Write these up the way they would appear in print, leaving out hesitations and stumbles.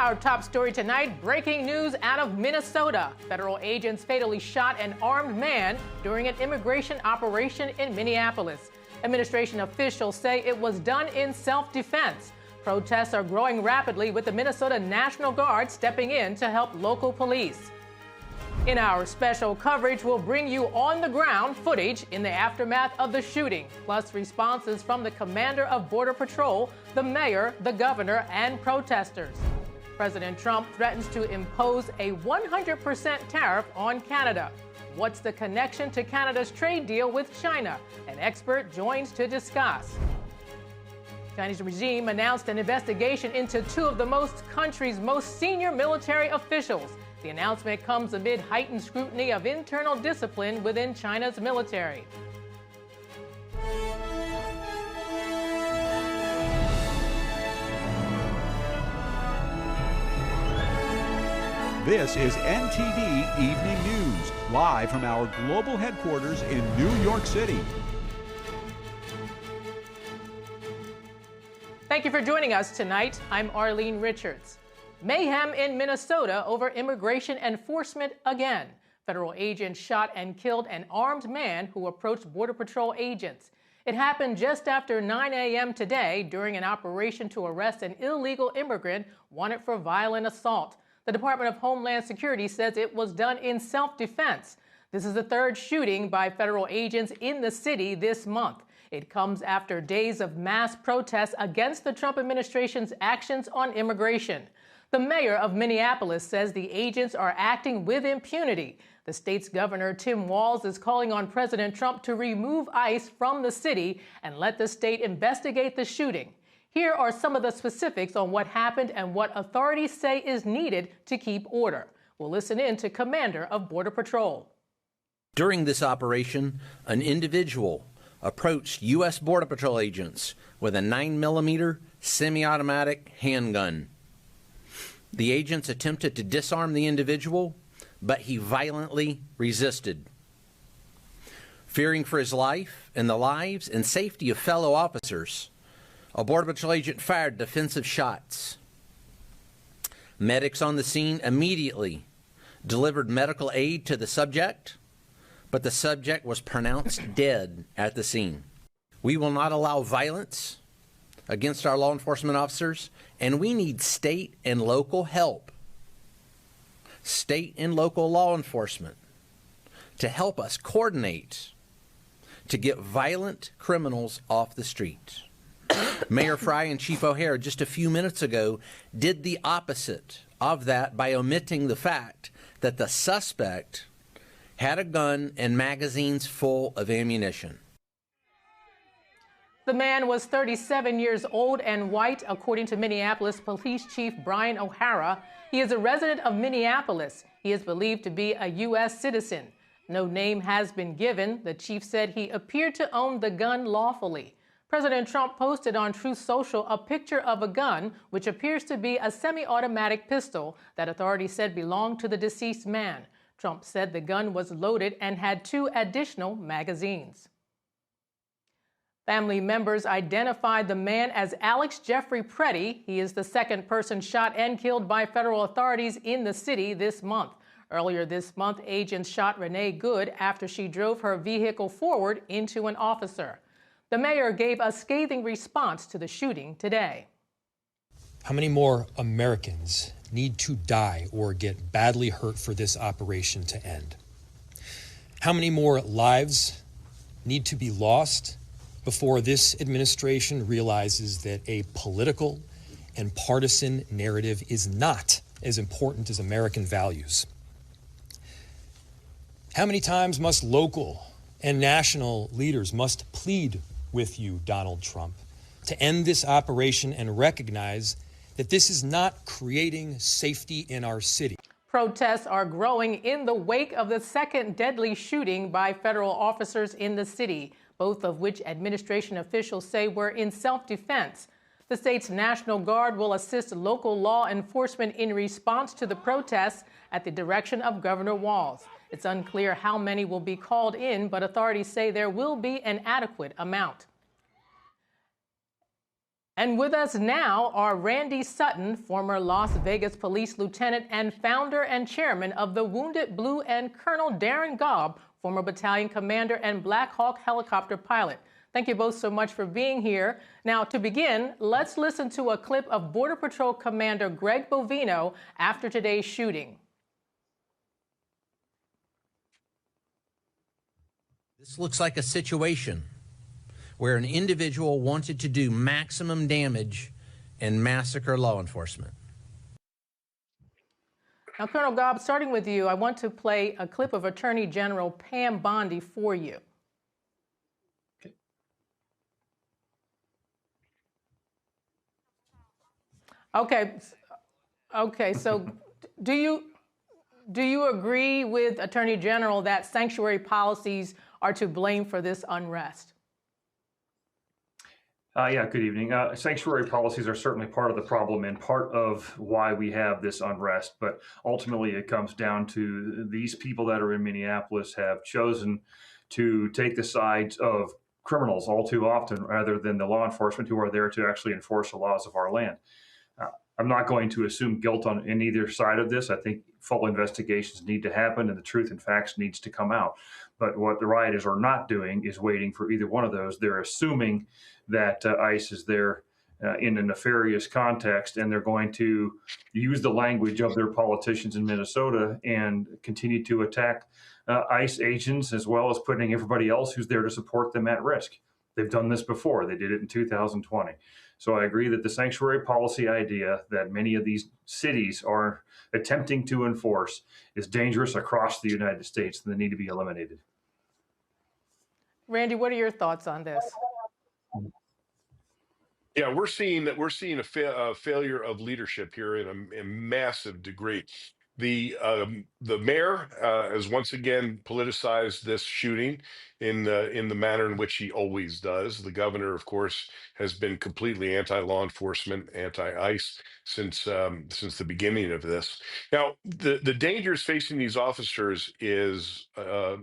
Our top story tonight, breaking news out of Minnesota. Federal agents fatally shot an armed man during an immigration operation in Minneapolis. Administration officials say it was done in self-defense. Protests are growing rapidly with the Minnesota National Guard stepping in to help local police. In our special coverage, we'll bring you on-the-ground footage in the aftermath of the shooting, plus responses from the commander of Border Patrol, the mayor, the governor, and protesters. President Trump threatens to impose a 100% tariff on Canada. What's the connection to Canada's trade deal with China? An expert joins to discuss. Chinese regime announced an investigation into two of the country's most senior military officials. The announcement comes amid heightened scrutiny of internal discipline within China's military. This is NTD Evening News, live from our global headquarters in New York City. Thank you for joining us tonight. I'm Arlene Richards. Mayhem in Minnesota over immigration enforcement again. Federal agents shot and killed an armed man who approached Border Patrol agents. It happened just after 9 a.m. today during an operation to arrest an illegal immigrant wanted for violent assault. The Department of Homeland Security says it was done in self-defense. This is the third shooting by federal agents in the city this month. It comes after days of mass protests against the Trump administration's actions on immigration. The mayor of Minneapolis says the agents are acting with impunity. The state's governor, Tim Walz, is calling on President Trump to remove ICE from the city and let the state investigate the shooting. Here are some of the specifics on what happened and what authorities say is needed to keep order. We'll listen in to Commander of Border Patrol. During this operation, an individual approached U.S. Border Patrol agents with a 9mm semi-automatic handgun. The agents attempted to disarm the individual, but he violently resisted. Fearing for his life and the lives and safety of fellow officers, a Border Patrol agent fired defensive shots. Medics on the scene immediately delivered medical aid to the subject, but the subject was pronounced dead at the scene. We will not allow violence against our law enforcement officers, and we need state and local help, state and local law enforcement, to help us coordinate to get violent criminals off the street. Mayor Fry and Chief O'Hare just a few minutes ago did the opposite of that by omitting the fact that the suspect had a gun and magazines full of ammunition. The man was 37 years old and white, according to Minneapolis Police Chief Brian O'Hara. He is a resident of Minneapolis. He is believed to be a U.S. citizen. No name has been given. The chief said he appeared to own the gun lawfully. President Trump posted on Truth Social a picture of a gun, which appears to be a semi-automatic pistol that authorities said belonged to the deceased man. Trump said the gun was loaded and had 2 additional magazines. Family members identified the man as Alex Jeffrey Preddy. He is the second person shot and killed by federal authorities in the city this month. Earlier this month, agents shot Renee Good after she drove her vehicle forward into an officer. The mayor gave a scathing response to the shooting today. How many more Americans need to die or get badly hurt for this operation to end? How many more lives need to be lost before this administration realizes that a political and partisan narrative is not as important as American values? How many times must local and national leaders must plead with you, Donald Trump, to end this operation and recognize that this is not creating safety in our city? Protests are growing in the wake of the second deadly shooting by federal officers in the city, both of which administration officials say were in self-defense. The state's National Guard will assist local law enforcement in response to the protests at the direction of Governor Walz. It's unclear how many will be called in, but authorities say there will be an adequate amount. And with us now are Randy Sutton, former Las Vegas police lieutenant and founder and chairman of the Wounded Blue, and Colonel Darren Gobb, former battalion commander and Black Hawk helicopter pilot. Thank you both so much for being here. Now, to begin, let's listen to a clip of Border Patrol Commander Greg Bovino after today's shooting. This looks like a situation where an individual wanted to do maximum damage and massacre law enforcement. Now, Colonel Gobb, starting with you, I want to play a clip of Attorney General Pam Bondi for you. Okay, so do you agree with Attorney General that sanctuary policies are to blame for this unrest? Yeah, good evening. Sanctuary policies are certainly part of the problem and part of why we have this unrest. But ultimately, it comes down to these people that are in Minneapolis have chosen to take the sides of criminals all too often rather than the law enforcement who are there to actually enforce the laws of our land. I'm not going to assume guilt on either side of this. I think full investigations need to happen and the truth and facts needs to come out. But what the rioters are not doing is waiting for either one of those. They're assuming that ICE is there in a nefarious context, and they're going to use the language of their politicians in Minnesota and continue to attack ICE agents, as well as putting everybody else who's there to support them at risk. They've done this before. They did it in 2020. So I agree that the sanctuary policy idea that many of these cities are attempting to enforce is dangerous across the United States, and they need to be eliminated. Randy, what are your thoughts on this? Yeah, we're seeing a failure of leadership here in a massive degree. The mayor has once again politicized this shooting in the manner in which he always does. The governor, of course, has been completely anti-law enforcement, anti-ICE since the beginning of this. Now, the dangers facing these officers is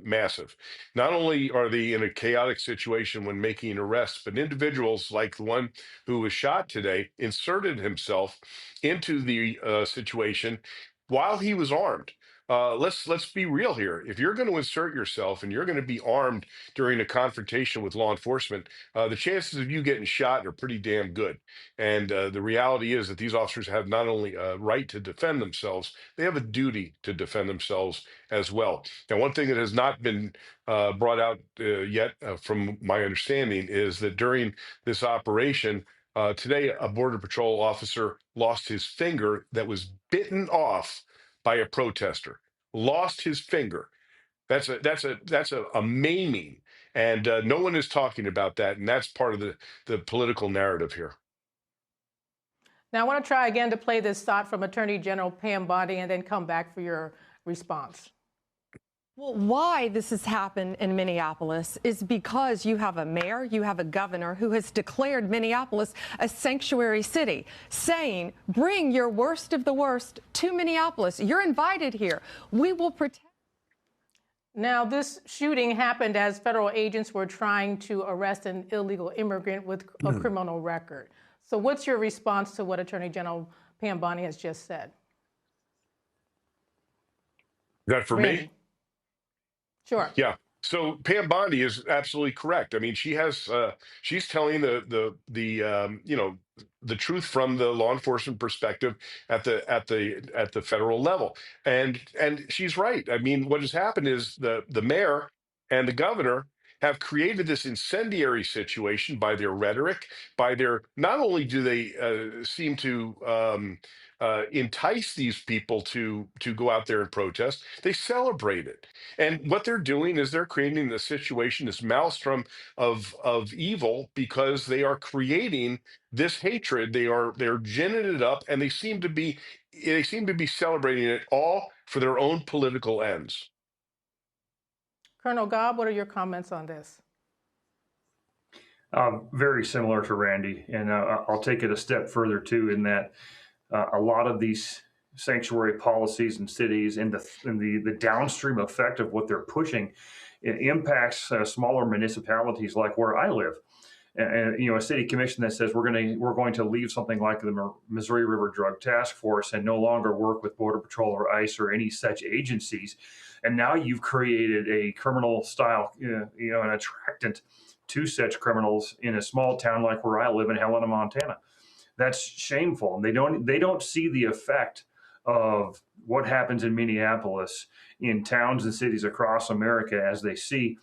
massive. Not only are they in a chaotic situation when making arrests, but individuals like the one who was shot today inserted himself into the situation while he was armed. Let's be real here. If you're going to insert yourself and you're going to be armed during a confrontation with law enforcement, the chances of you getting shot are pretty damn good. And the reality is that these officers have not only a right to defend themselves, they have a duty to defend themselves as well. Now, one thing that has not been brought out yet, from my understanding, is that during this operation, today, a Border Patrol officer lost his finger that was bitten off by a protester. Lost his finger. That's a maiming, and no one is talking about that, and that's part of the political narrative here. Now, I want to try again to play this thought from Attorney General Pam Bondi and then come back for your response. Well, why this has happened in Minneapolis is because you have a mayor, you have a governor who has declared Minneapolis a sanctuary city, saying, bring your worst of the worst to Minneapolis. You're invited here. We will protect. Now, this shooting happened as federal agents were trying to arrest an illegal immigrant with a criminal record. So what's your response to what Attorney General Pam Bondi has just said? Is that for Randy? me? Sure. Yeah. So Pam Bondi is absolutely correct. I mean, she's telling the truth from the law enforcement perspective at the federal level, and she's right. I mean, what has happened is the mayor and the governor have created this incendiary situation by their rhetoric, by their, not only do they seem to entice these people to go out there and protest, they celebrate it. And what they're doing is they're creating this situation, this maelstrom of evil, because they are creating this hatred. They're ginning it up, and they seem to be celebrating it all for their own political ends. Colonel Gobb, what are your comments on this? Very similar to Randy, and I'll take it a step further too, in that a lot of these sanctuary policies in cities and the downstream effect of what they're pushing, it impacts smaller municipalities like where I live. a city commission that says we're going to leave something like the Missouri River Drug Task Force and no longer work with Border Patrol or ICE or any such agencies. And now you've created a criminal style, an attractant to such criminals in a small town like where I live in Helena, Montana. That's shameful. And they don't see the effect of what happens in Minneapolis in towns and cities across America as they see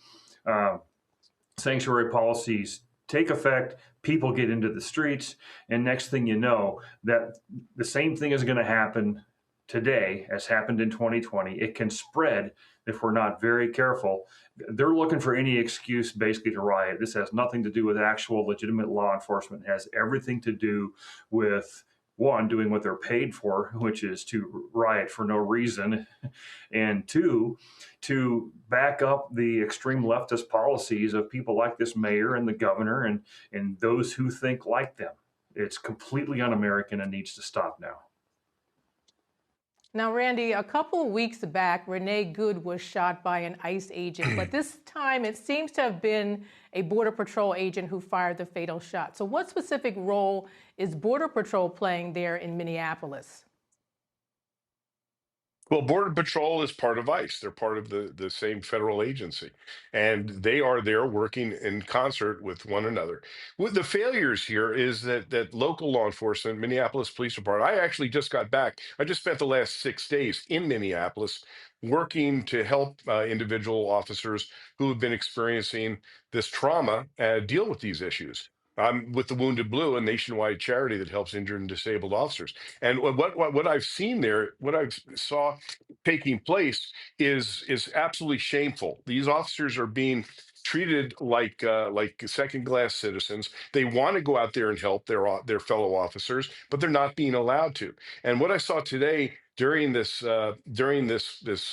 sanctuary policies take effect, people get into the streets, and next thing you know, that the same thing is going to happen today as happened in 2020. It can spread if we're not very careful. They're looking for any excuse basically to riot. This has nothing to do with actual legitimate law enforcement. It has everything to do with, one, doing what they're paid for, which is to riot for no reason, and two, to back up the extreme leftist policies of people like this mayor and the governor and those who think like them. It's completely un-American and needs to stop now. Now, Randy, a couple of weeks back, Renee Good was shot by an ICE agent, but this time it seems to have been a Border Patrol agent who fired the fatal shot. So what specific role is Border Patrol playing there in Minneapolis? Well, Border Patrol is part of ICE. They're part of the same federal agency, and they are there working in concert with one another. With the failures here is that local law enforcement, Minneapolis Police Department, I actually just got back. I just spent the last 6 days in Minneapolis working to help individual officers who have been experiencing this trauma deal with these issues. I'm with the Wounded Blue, a nationwide charity that helps injured and disabled officers. And what I've seen there, what I saw taking place is absolutely shameful. These officers are being treated like second-class citizens. They want to go out there and help their fellow officers, but they're not being allowed to. And what I saw today during this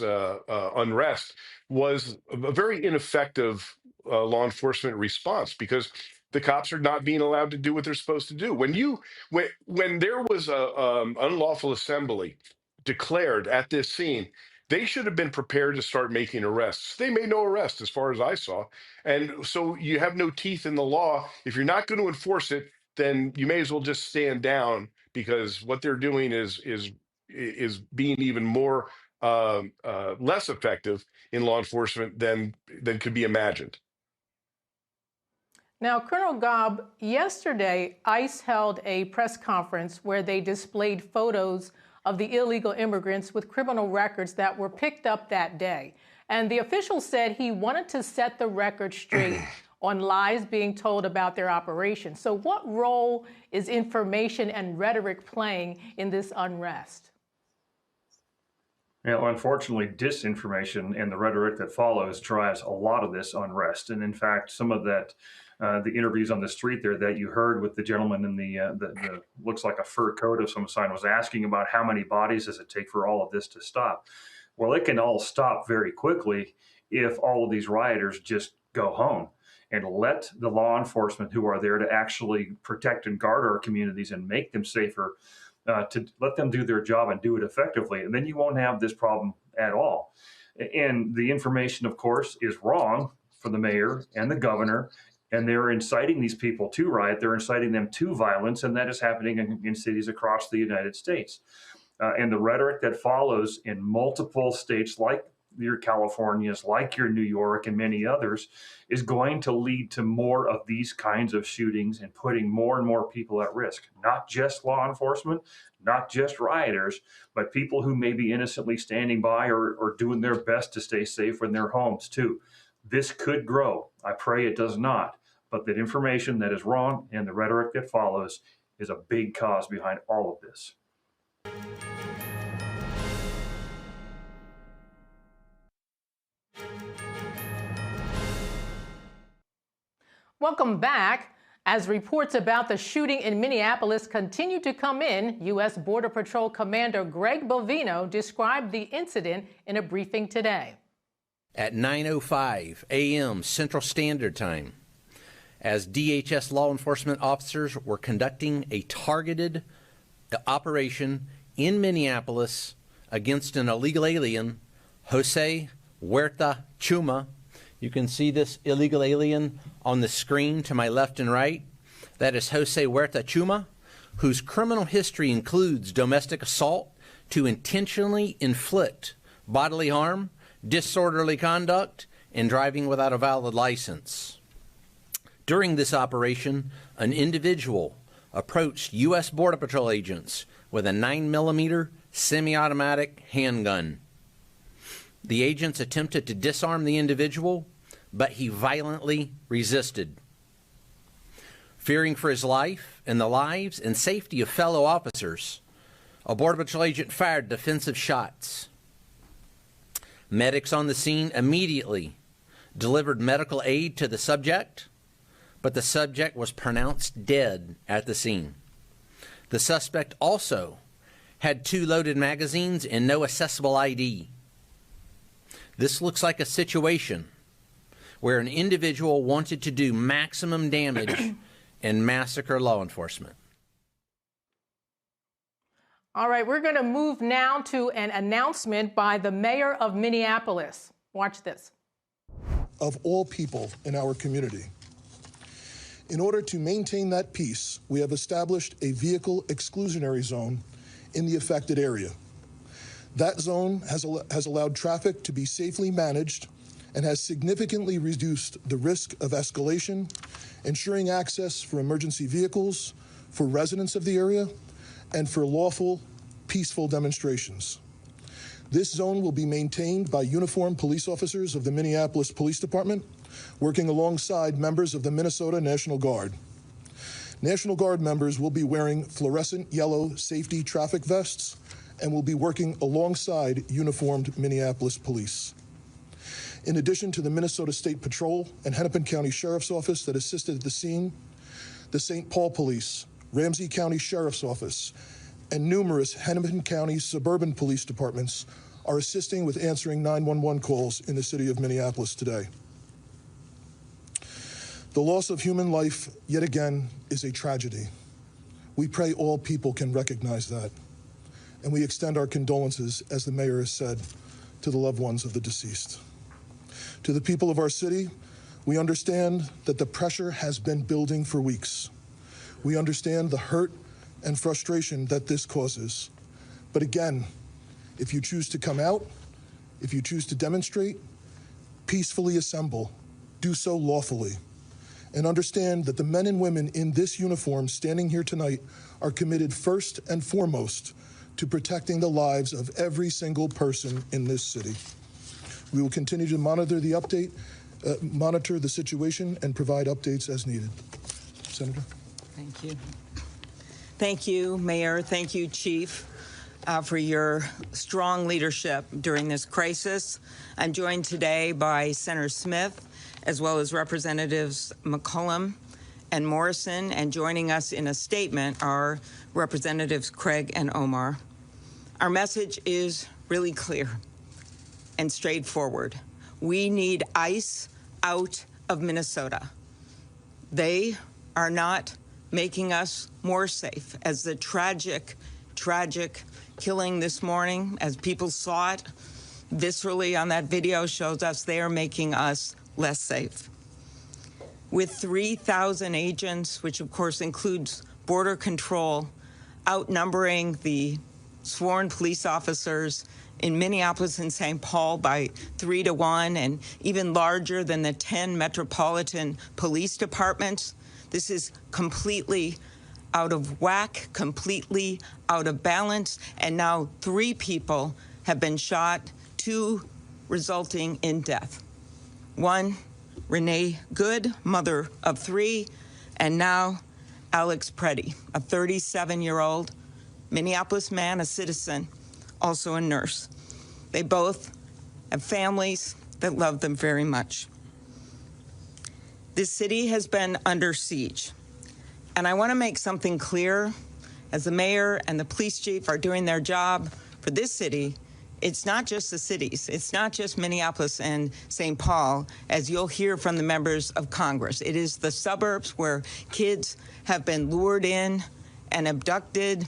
unrest was a very ineffective law enforcement response, because the cops are not being allowed to do what they're supposed to do. When there was a unlawful assembly declared at this scene, they should have been prepared to start making arrests. They made no arrest as far as I saw. And so you have no teeth in the law. If you're not going to enforce it, then you may as well just stand down, because what they're doing is being even more less effective in law enforcement than could be imagined. Now, Colonel Gobb, yesterday, ICE held a press conference where they displayed photos of the illegal immigrants with criminal records that were picked up that day. And the official said he wanted to set the record straight on lies being told about their operation. So what role is information and rhetoric playing in this unrest? Well, unfortunately, disinformation and the rhetoric that follows drives a lot of this unrest. And in fact, some of that, the interviews on the street there that you heard with the gentleman in the looks like a fur coat of some sign, was asking about how many bodies does it take for all of this to stop. Well, it can all stop very quickly if all of these rioters just go home and let the law enforcement who are there to actually protect and guard our communities and make them safer, to let them do their job and do it effectively. And then you won't have this problem at all. And the information, of course, is wrong for the mayor and the governor, and they're inciting these people to riot. They're inciting them to violence, and that is happening in cities across the United States. And the rhetoric that follows in multiple states like your Californias, like your New York and many others, is going to lead to more of these kinds of shootings and putting more and more people at risk. Not just law enforcement, not just rioters, but people who may be innocently standing by or doing their best to stay safe in their homes too. This could grow. I pray it does not. But that information that is wrong and the rhetoric that follows is a big cause behind all of this. Welcome back. As reports about the shooting in Minneapolis continue to come in, U.S. Border Patrol Commander Greg Bovino described the incident in a briefing today. At 9:05 a.m. Central Standard Time, as DHS law enforcement officers were conducting a targeted operation in Minneapolis against an illegal alien, Jose Huerta Chuma. You can see this illegal alien on the screen to my left and right, that is Jose Huerta Chuma, whose criminal history includes domestic assault to intentionally inflict bodily harm, disorderly conduct, and driving without a valid license. During this operation, an individual approached U.S. Border Patrol agents with a 9mm semi-automatic handgun. The agents attempted to disarm the individual, but he violently resisted. Fearing for his life and the lives and safety of fellow officers, a Border Patrol agent fired defensive shots. Medics on the scene immediately delivered medical aid to the subject, but the subject was pronounced dead at the scene. The suspect also had 2 loaded magazines and no accessible ID. This looks like a situation where an individual wanted to do maximum damage and massacre law enforcement. All right, we're going to move now to an announcement by the mayor of Minneapolis. Watch this. Of all people in our community. In order to maintain that peace, we have established a vehicle exclusionary zone in the affected area. That zone has allowed traffic to be safely managed and has significantly reduced the risk of escalation, ensuring access for emergency vehicles, for residents of the area, and for lawful, peaceful demonstrations. This zone will be maintained by uniformed police officers of the Minneapolis Police Department, working alongside members of the Minnesota National Guard. National Guard members will be wearing fluorescent yellow safety traffic vests and will be working alongside uniformed Minneapolis police. In addition to the Minnesota State Patrol and Hennepin County Sheriff's Office that assisted at the scene, the St. Paul Police, Ramsey County Sheriff's Office, and numerous Hennepin County suburban police departments are assisting with answering 911 calls in the city of Minneapolis today. The loss of human life, yet again, is a tragedy. We pray all people can recognize that, and we extend our condolences, as the mayor has said, to the loved ones of the deceased. To the people of our city, we understand that the pressure has been building for weeks. We understand the hurt and frustration that this causes. But again, if you choose to come out, if you choose to demonstrate, peacefully assemble, do so lawfully, and understand that the men and women in this uniform standing here tonight are committed first and foremost to protecting the lives of every single person in this city. We will continue to monitor the situation and provide updates as needed. Senator. Thank you. Thank you, Mayor. Thank you, Chief, for your strong leadership during this crisis. I'm joined today by Senator Smith, as well as Representatives McCollum and Morrison, and joining us in a statement are Representatives Craig and Omar. Our message is really clear and straightforward. We need ICE out of Minnesota. They are not making us more safe. As the tragic killing this morning, as people saw it viscerally on that video, shows us they are making us less safe. With 3,000 agents, which of course includes border control, outnumbering the sworn police officers in Minneapolis and St. Paul by 3-to-1, and even larger than the 10 metropolitan police departments, this is completely out of whack, completely out of balance, and now 3 people have been shot, 2 resulting in death. 1, Renee Good, mother of 3, and now Alex Preddy, a 37-year-old Minneapolis man, a citizen, also a nurse. They both have families that love them very much. This city has been under siege. And I want to make something clear. As the mayor and the police chief are doing their job for this city, it's not just the cities. It's not just Minneapolis and St. Paul, as you'll hear from the members of Congress. It is the suburbs where kids have been lured in and abducted.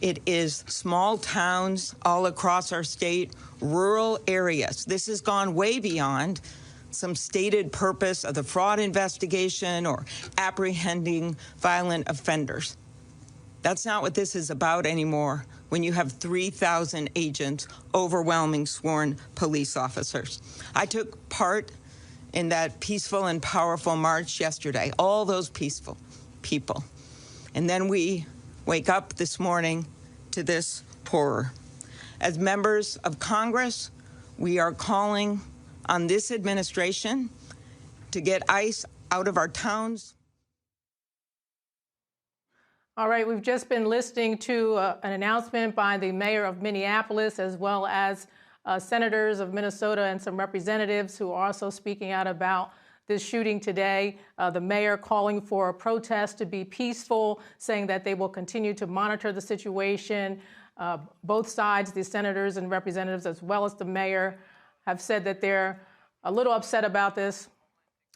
It is small towns all across our state, rural areas. This has gone way beyond some stated purpose of the fraud investigation or apprehending violent offenders. That's not what this is about anymore when you have 3,000 agents, overwhelming sworn police officers. I took part in that peaceful and powerful march yesterday, all those peaceful people. And then we wake up this morning to this horror. As members of Congress, we are calling on this administration to get ICE out of our towns. All right, we've just been listening to an announcement by the mayor of Minneapolis, as well as senators of Minnesota and some representatives who are also speaking out about this shooting today. The mayor calling for a protest to be peaceful, saying that they will continue to monitor the situation. Both sides, the senators and representatives, as well as the mayor, have said that they're a little upset about this.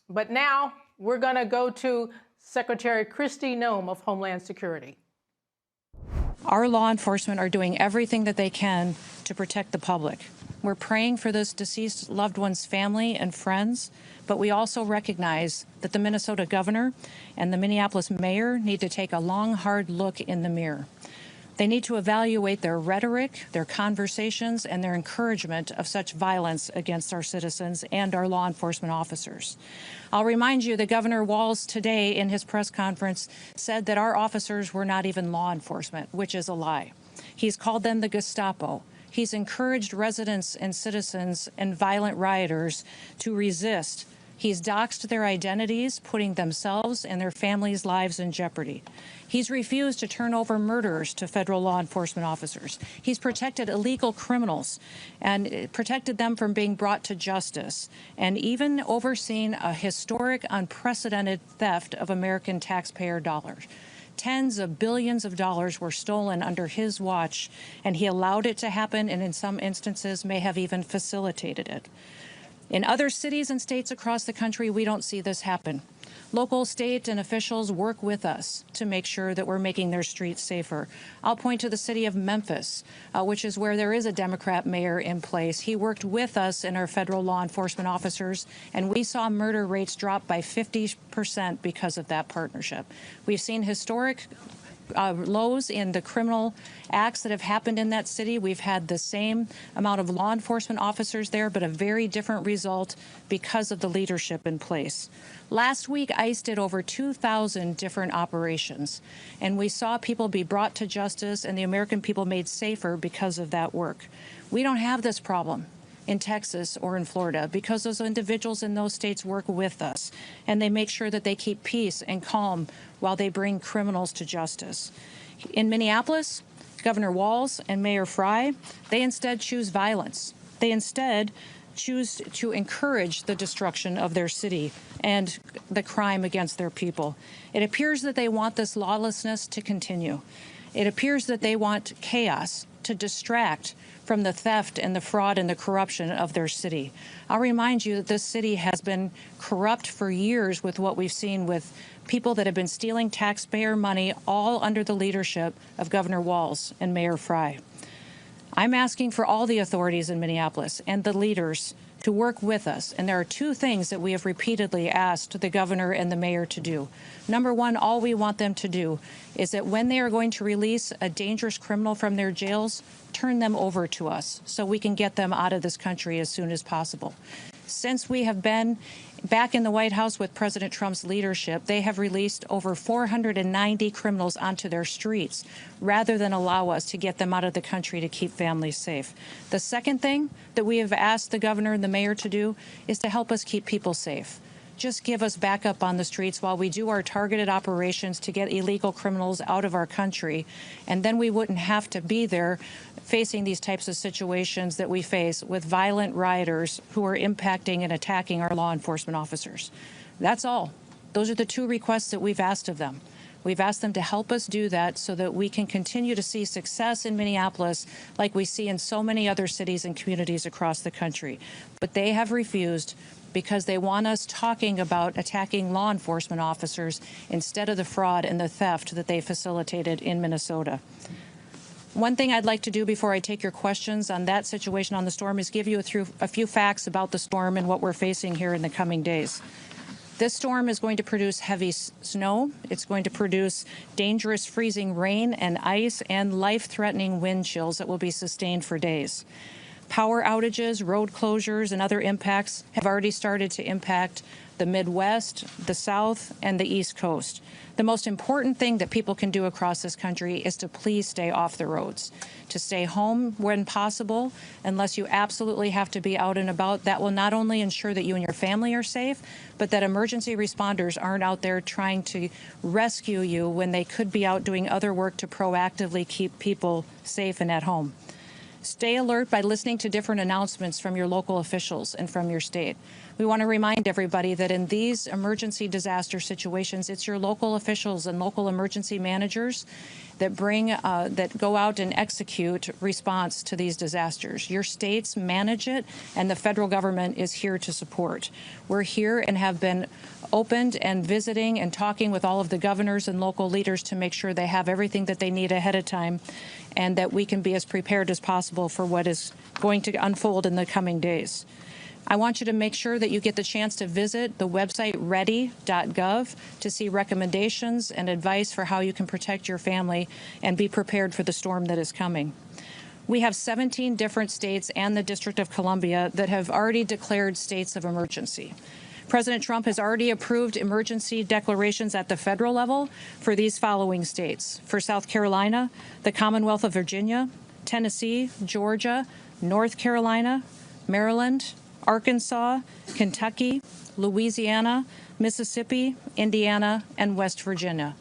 But now we're going to go to Secretary Kristi Noem of Homeland Security. Our law enforcement are doing everything that they can to protect the public. We're praying for this deceased loved one's family and friends, but we also recognize that the Minnesota governor and the Minneapolis mayor need to take a long, hard look in the mirror. They need to evaluate their rhetoric, their conversations, and their encouragement of such violence against our citizens and our law enforcement officers. I'll remind you that Governor Walz today in his press conference said that our officers were not even law enforcement, which is a lie. He's called them the Gestapo. He's encouraged residents and citizens and violent rioters to resist. He's doxed their identities, putting themselves and their families' lives in jeopardy. He's refused to turn over murderers to federal law enforcement officers. He's protected illegal criminals and protected them from being brought to justice, and even overseen a historic, unprecedented theft of American taxpayer dollars. Tens of billions of dollars were stolen under his watch, and he allowed it to happen, and in some instances may have even facilitated it. In other cities and states across the country, we don't see this happen. Local, state, and officials work with us to make sure that we're making their streets safer. I'll point to the city of Memphis, which is where there is a Democrat mayor in place. He worked with us and our federal law enforcement officers, and we saw murder rates drop by 50% because of that partnership. We've seen historic lows in the criminal acts that have happened in that city. We've had the same amount of law enforcement officers there, but a very different result because of the leadership in place. Last week, ICE did over 2,000 different operations, and we saw people be brought to justice and the American people made safer because of that work. We don't have this problem in Texas or in Florida because those individuals in those states work with us, and they make sure that they keep peace and calm while they bring criminals to justice. In Minneapolis, Governor Walz and Mayor Frey, they instead choose violence. They instead choose to encourage the destruction of their city and the crime against their people. It appears that they want this lawlessness to continue. It appears that they want chaos to distract from the theft and the fraud and the corruption of their city. I'll remind you that this city has been corrupt for years with what we've seen with people that have been stealing taxpayer money, all under the leadership of Governor Walz and Mayor Frey. I'm asking for all the authorities in Minneapolis and the leaders to work with us. And there are two things that we have repeatedly asked the governor and the mayor to do. Number one, all we want them to do is that when they are going to release a dangerous criminal from their jails, turn them over to us so we can get them out of this country as soon as possible. Since we have been back in the White House with President Trump's leadership, they have released over 490 criminals onto their streets rather than allow us to get them out of the country to keep families safe. The second thing that we have asked the governor and the mayor to do is to help us keep people safe. Just give us backup on the streets while we do our targeted operations to get illegal criminals out of our country, and then we wouldn't have to be there facing these types of situations that we face with violent rioters who are impacting and attacking our law enforcement officers. That's all. Those are the two requests that we've asked of them. We've asked them to help us do that so that we can continue to see success in Minneapolis like we see in so many other cities and communities across the country. But they have refused because they want us talking about attacking law enforcement officers instead of the fraud and the theft that they facilitated in Minnesota. One thing I'd like to do before I take your questions on that situation on the storm is give you a few facts about the storm and what we're facing here in the coming days. This storm is going to produce heavy snow. It's going to produce dangerous freezing rain and ice and life-threatening wind chills that will be sustained for days. Power outages, road closures, and other impacts have already started to impact the Midwest, the South, and the East Coast. The most important thing that people can do across this country is to please stay off the roads, to stay home when possible, unless you absolutely have to be out and about. That will not only ensure that you and your family are safe, but that emergency responders aren't out there trying to rescue you when they could be out doing other work to proactively keep people safe and at home. Stay alert by listening to different announcements from your local officials and from your state. We want to remind everybody that in these emergency disaster situations, it's your local officials and local emergency managers that that go out and execute response to these disasters. Your states manage it, and the federal government is here to support. We're here and have been opened and visiting and talking with all of the governors and local leaders to make sure they have everything that they need ahead of time and that we can be as prepared as possible for what is going to unfold in the coming days. I want you to make sure that you get the chance to visit the website ready.gov to see recommendations and advice for how you can protect your family and be prepared for the storm that is coming. We have 17 different states and the District of Columbia that have already declared states of emergency. President Trump has already approved emergency declarations at the federal level for these following states: for South Carolina, the Commonwealth of Virginia, Tennessee, Georgia, North Carolina, Maryland, Arkansas, Kentucky, Louisiana, Mississippi, Indiana, and West Virginia.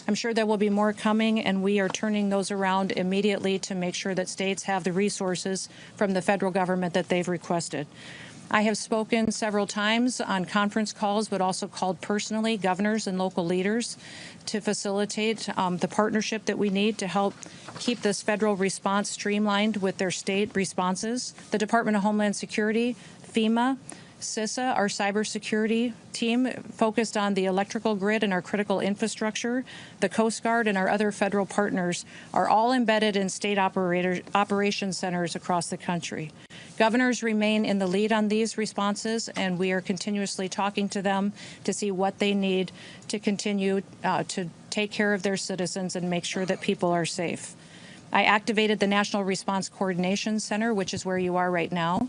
I'm sure there will be more coming, and we are turning those around immediately to make sure that states have the resources from the federal government that they've requested. I have spoken several times on conference calls, but also called personally governors and local leaders to facilitate the partnership that we need to help keep this federal response streamlined with their state responses. The Department of Homeland Security, FEMA, CISA, our cybersecurity team focused on the electrical grid and our critical infrastructure, the Coast Guard and our other federal partners are all embedded in state operations centers across the country. Governors remain in the lead on these responses, and we are continuously talking to them to see what they need to continue to take care of their citizens and make sure that people are safe. I activated the National Response Coordination Center, which is where you are right now,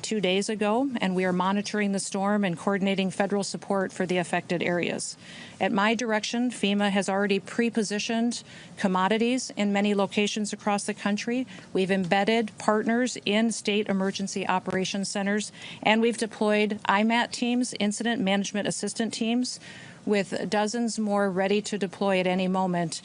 2 days ago, and we are monitoring the storm and coordinating federal support for the affected areas. At my direction, FEMA has already pre-positioned commodities in many locations across the country. We've embedded partners in state emergency operations centers, and we've deployed IMAT teams, incident management assistant teams, with dozens more ready to deploy at any moment,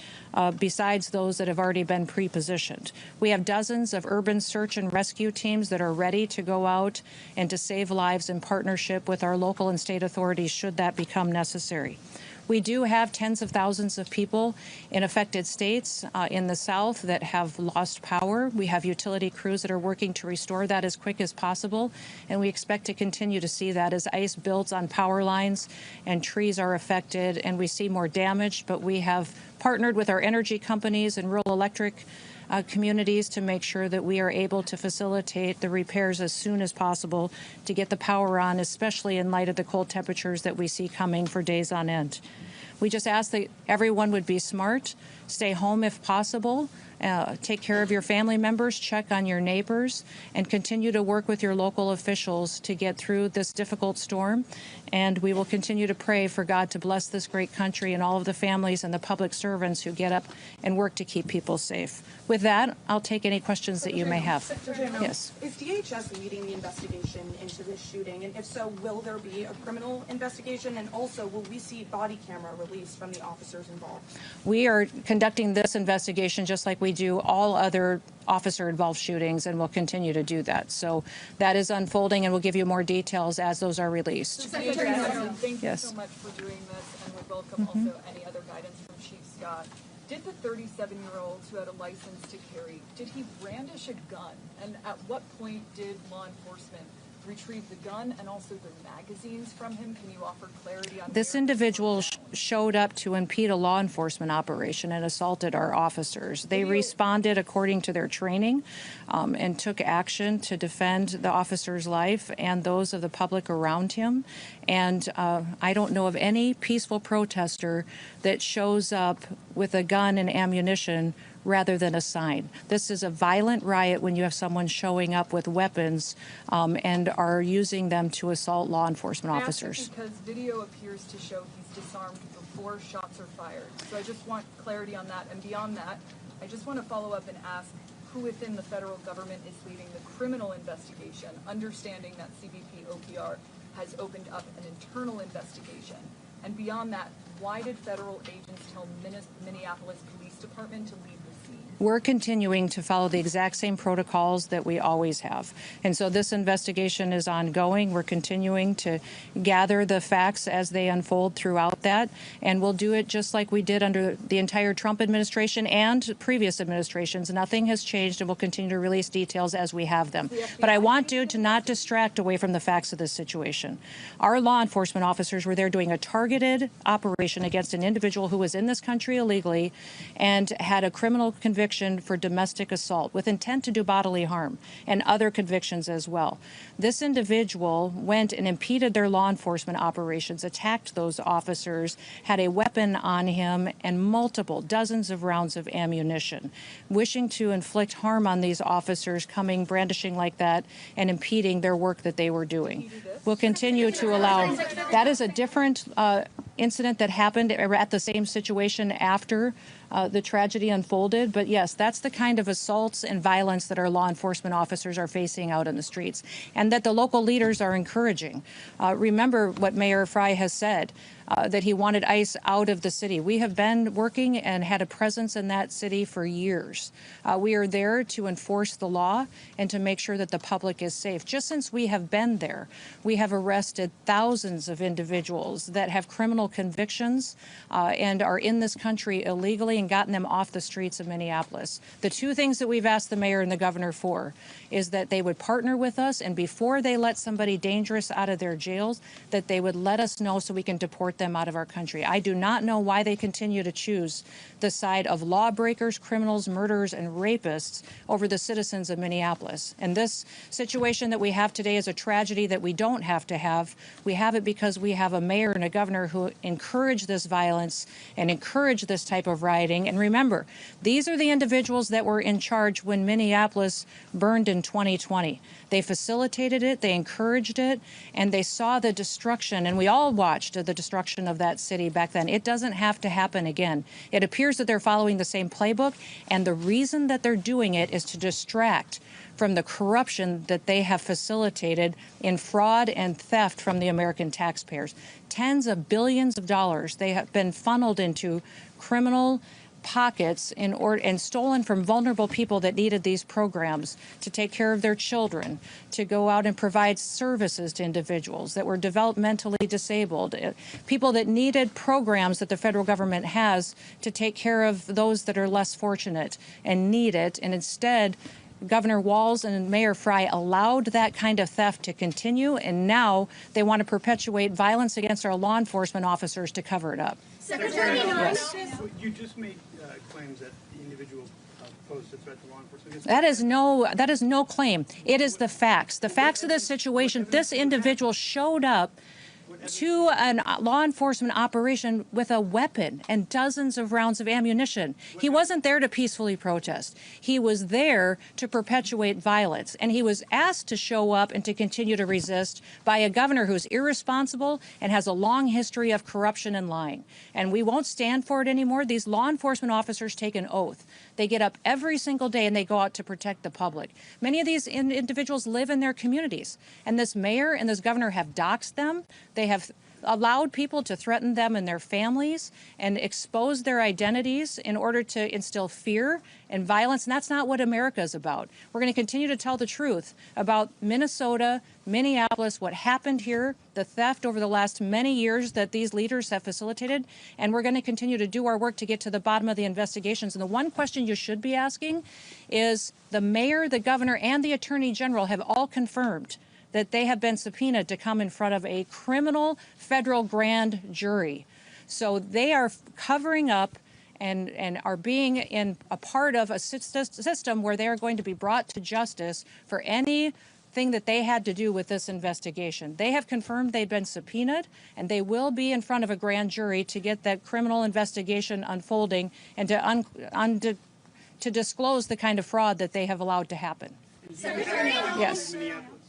besides those that have already been pre-positioned. We have dozens of urban search and rescue teams that are ready to go out and to save lives in partnership with our local and state authorities should that become necessary. We do have tens of thousands of people in affected states in the South that have lost power. We have utility crews that are working to restore that as quick as possible, and we expect to continue to see that as ice builds on power lines and trees are affected and we see more damage. But we have partnered with our energy companies and rural electric communities to make sure that we are able to facilitate the repairs as soon as possible to get the power on, especially in light of the cold temperatures that we see coming for days on end. We just ask that everyone would be smart, stay home if possible, take care of your family members, check on your neighbors, and continue to work with your local officials to get through this difficult storm. And we will continue to pray for God to bless this great country and all of the families and the public servants who get up and work to keep people safe. With that, I'll take any questions that you may have. Yes. Is DHS leading the investigation into this shooting? And if so, will there be a criminal investigation? And also, will we see body camera released from the officers involved? We are conducting this investigation just like we do all other officer-involved shootings, and we'll continue to do that. So that is unfolding, and we'll give you more details as those are released. Thank you so much for doing this, and we welcome also any other guidance from Chief Scott. Did the 37-year-old who had a license to carry, did he brandish a gun? And at what point did law enforcement retrieve the gun and also the magazines from him? Can you offer clarity on this individual? showed up to impede a law enforcement operation and assaulted our officers. They responded according to their training and took action to defend the officer's life and those of the public around him. And I don't know of any peaceful protester that shows up with a gun and ammunition rather than a sign. This is a violent riot when you have someone showing up with weapons and are using them to assault law enforcement officers. Because video appears to show he's disarmed before shots are fired. So I just want clarity on that. And beyond that, I just want to follow up and ask who within the federal government is leading the criminal investigation, understanding that CBP OPR has opened up an internal investigation. And beyond that, why did federal agents tell Minneapolis Police Department to leave the scene? We're continuing to follow the exact same protocols that we always have. And so this investigation is ongoing. We're continuing to gather the facts as they unfold throughout that. And we'll do it just like we did under the entire Trump administration and previous administrations. Nothing has changed, and we'll continue to release details as we have them. But I want you to not distract away from the facts of this situation. Our law enforcement officers were there doing a targeted operation against an individual who was in this country illegally and had a criminal conviction for domestic assault with intent to do bodily harm and other convictions as well. This individual went and impeded their law enforcement operations, attacked those officers, had a weapon on him and multiple dozens of rounds of ammunition, wishing to inflict harm on these officers, coming brandishing like that and impeding their work that they were doing. We'll continue to allow. That is a different incident that happened at the same situation after the tragedy unfolded. But yes, that's the kind of assaults and violence that our law enforcement officers are facing out in the streets and that the local leaders are encouraging. Remember what Mayor Frey has said, that he wanted ICE out of the city. We have been working and had a presence in that city for years. We are there to enforce the law and to make sure that the public is safe. Just since we have been there, we have arrested thousands of individuals that have criminal convictions and are in this country illegally and gotten them off the streets of Minneapolis. The two things that we've asked the mayor and the governor for is that they would partner with us, and before they let somebody dangerous out of their jails, that they would let us know so we can deport them out of our country. I do not know why they continue to choose the side of lawbreakers, criminals, murderers, and rapists over the citizens of Minneapolis. And this situation that we have today is a tragedy that we don't have to have. We have it because we have a mayor and a governor who encourage this violence and encourage this type of rioting. And remember, these are the individuals that were in charge when Minneapolis burned in 2020. They facilitated it, they encouraged it, and they saw the destruction, and we all watched the destruction of that city back then. It doesn't have to happen again. It appears that they're following the same playbook, and the reason that they're doing it is to distract from the corruption that they have facilitated in fraud and theft from the American taxpayers. Tens of billions of dollars they have been funneled into criminal pockets and stolen from vulnerable people that needed these programs to take care of their children, to go out and provide services to individuals that were developmentally disabled, people that needed programs that the federal government has to take care of those that are less fortunate and need it. And instead, Governor Walz and Mayor Frey allowed that kind of theft to continue, and now they want to perpetuate violence against our law enforcement officers to cover it up. Secretary, yes. You just made claims that the individual posed a threat to law enforcement. That is no claim. It is the facts. The facts of this situation. This individual showed up to a law enforcement operation with a weapon and dozens of rounds of ammunition. He wasn't there to peacefully protest. He was there to perpetuate violence. And he was asked to show up and to continue to resist by a governor who's irresponsible and has a long history of corruption and lying. And we won't stand for it anymore. These law enforcement officers take an oath. They get up every single day and they go out to protect the public. Many of these individuals live in their communities. And this mayor and this governor have doxed them. They have allowed people to threaten them and their families and expose their identities in order to instill fear and violence. And that's not what America is about. We're going to continue to tell the truth about Minnesota, Minneapolis, what happened here, the theft over the last many years that these leaders have facilitated. And we're going to continue to do our work to get to the bottom of the investigations. And the one question you should be asking is the mayor, the governor, and the attorney general have all confirmed that they have been subpoenaed to come in front of a criminal federal grand jury. So they are covering up and are being in a part of a system where they are going to be brought to justice for anything that they had to do with this investigation. They have confirmed they've been subpoenaed, and they will be in front of a grand jury to get that criminal investigation unfolding and to disclose the kind of fraud that they have allowed to happen. Yes.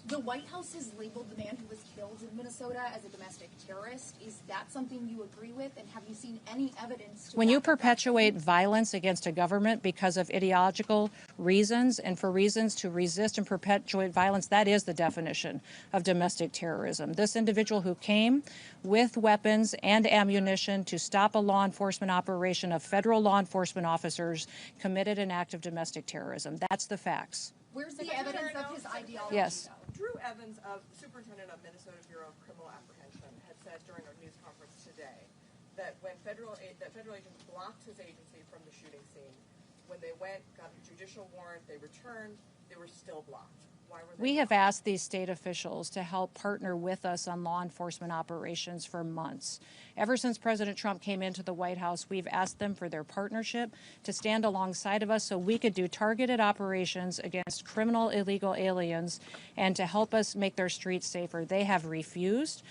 The White House has labeled the man who was killed in Minnesota as a domestic terrorist. Is that something you agree with? And have you seen any evidence? When you perpetuate violence against a government because of ideological reasons and for reasons to resist and perpetuate violence, that is the definition of domestic terrorism. This individual who came with weapons and ammunition to stop a law enforcement operation of federal law enforcement officers committed an act of domestic terrorism. That's the facts. Where's the evidence of his ideology? Yes. Drew Evans, Superintendent of Minnesota Bureau of Criminal Apprehension, had said during our news conference today that when federal agents blocked his agency from the shooting scene, when they went, got a judicial warrant, they returned, they were still blocked. Why were they We have asked these state officials to help partner with us on law enforcement operations for months. Ever since President Trump came into the White House, we've asked them for their partnership to stand alongside of us so we could do targeted operations against criminal illegal aliens and to help us make their streets safer. They have refused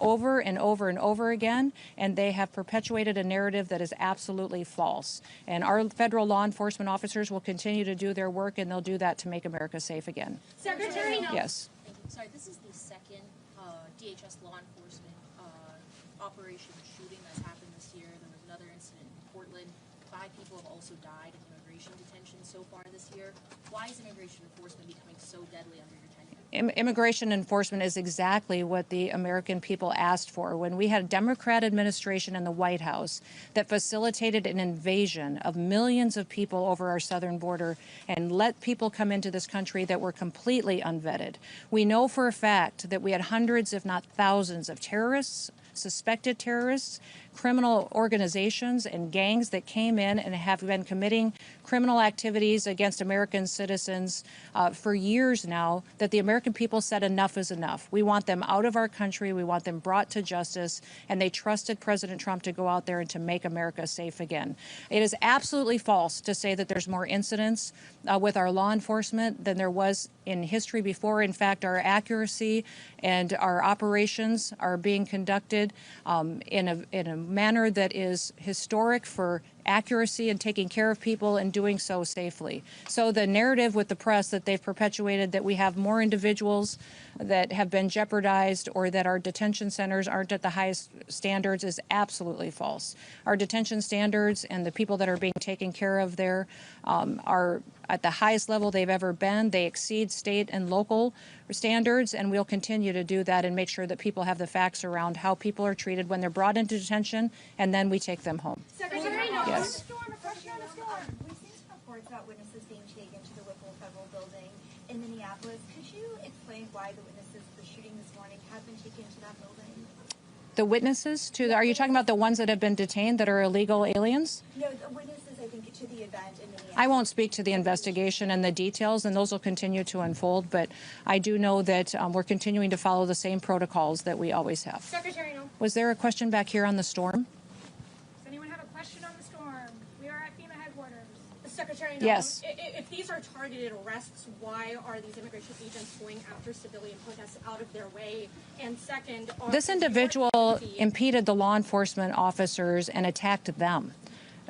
over and over and over again, and they have perpetuated a narrative that is absolutely false. And our federal law enforcement officers will continue to do their work, and they'll do that to make America safe again. Secretary? Yes. Sorry, this is the second DHS law enforcement operation shooting that's happened this year. There was another incident in Portland. 5 people have also died in immigration detention so far this year. Why is immigration enforcement becoming so deadly under your tenure? Immigration enforcement is exactly what the American people asked for. When we had a Democrat administration in the White House that facilitated an invasion of millions of people over our southern border and let people come into this country that were completely unvetted. We know for a fact that we had hundreds, if not thousands, of terrorists, suspected terrorists, criminal organizations and gangs that came in and have been committing criminal activities against American citizens for years now, that the American people said enough is enough. We want them out of our country. We want them brought to justice. And they trusted President Trump to go out there and to make America safe again. It is absolutely false to say that there's more incidents with our law enforcement than there was in history before. In fact, our accuracy and our operations are being conducted in a manner that is historic for accuracy and taking care of people and doing so safely. So the narrative with the press that they've perpetuated that we have more individuals that have been jeopardized or that our detention centers aren't at the highest standards is absolutely false. Our detention standards and the people that are being taken care of there are at the highest level they've ever been. They exceed state and local standards, and we'll continue to do that and make sure that people have the facts around how people are treated when they're brought into detention, and then we take them home. Secretary, yes. We've seen some reports about witnesses being taken to the Whipple Federal Building in Minneapolis. Could you explain why the witnesses to the shooting this morning have been taken to that building? The witnesses to, are you talking about the ones that have been detained that are illegal aliens? No, the witnesses, I think, to the event in Minneapolis. I won't speak to the investigation and the details, and those will continue to unfold, but I do know that we're continuing to follow the same protocols that we always have. Secretary, no. Was there a question back here on the storm? Does anyone have a question on the storm? We are at FEMA headquarters. Secretary, no. Yes. If these are targeted arrests, why are these immigration agents going after civilian protests out of their way? And second, This individual impeded the law enforcement officers and attacked them.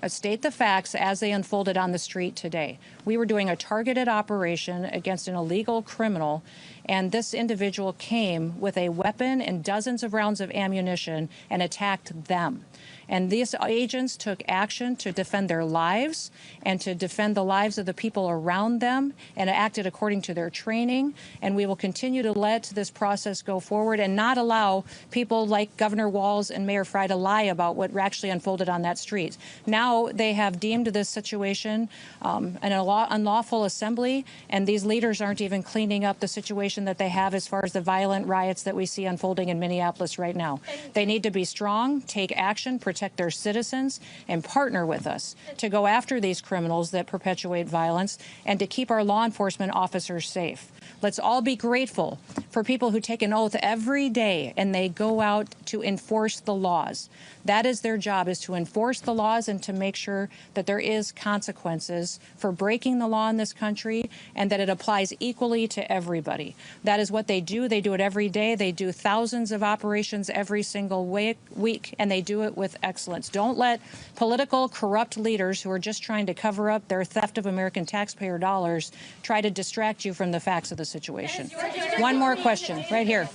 State the facts as they unfolded on the street today. We were doing a targeted operation against an illegal criminal, and this individual came with a weapon and dozens of rounds of ammunition and attacked them. And these agents took action to defend their lives and to defend the lives of the people around them and acted according to their training. And we will continue to let this process go forward and not allow people like Governor Walz and Mayor Frey to lie about what actually unfolded on that street. Now now they have deemed this situation an unlawful assembly, and these leaders aren't even cleaning up the situation that they have as far as the violent riots that we see unfolding in Minneapolis right now. They need to be strong, take action, protect their citizens, and partner with us to go after these criminals that perpetuate violence and to keep our law enforcement officers safe. Let's all be grateful for people who take an oath every day and they go out to enforce the laws. That is their job, is to enforce the laws and to make sure that there is consequences for breaking the law in this country and that it applies equally to everybody. That is what they do. They do it every day. They do thousands of operations every single week, and they do it with excellence. Don't let political, corrupt leaders who are just trying to cover up their theft of American taxpayer dollars try to distract you from the facts of the situation. One more question, right here.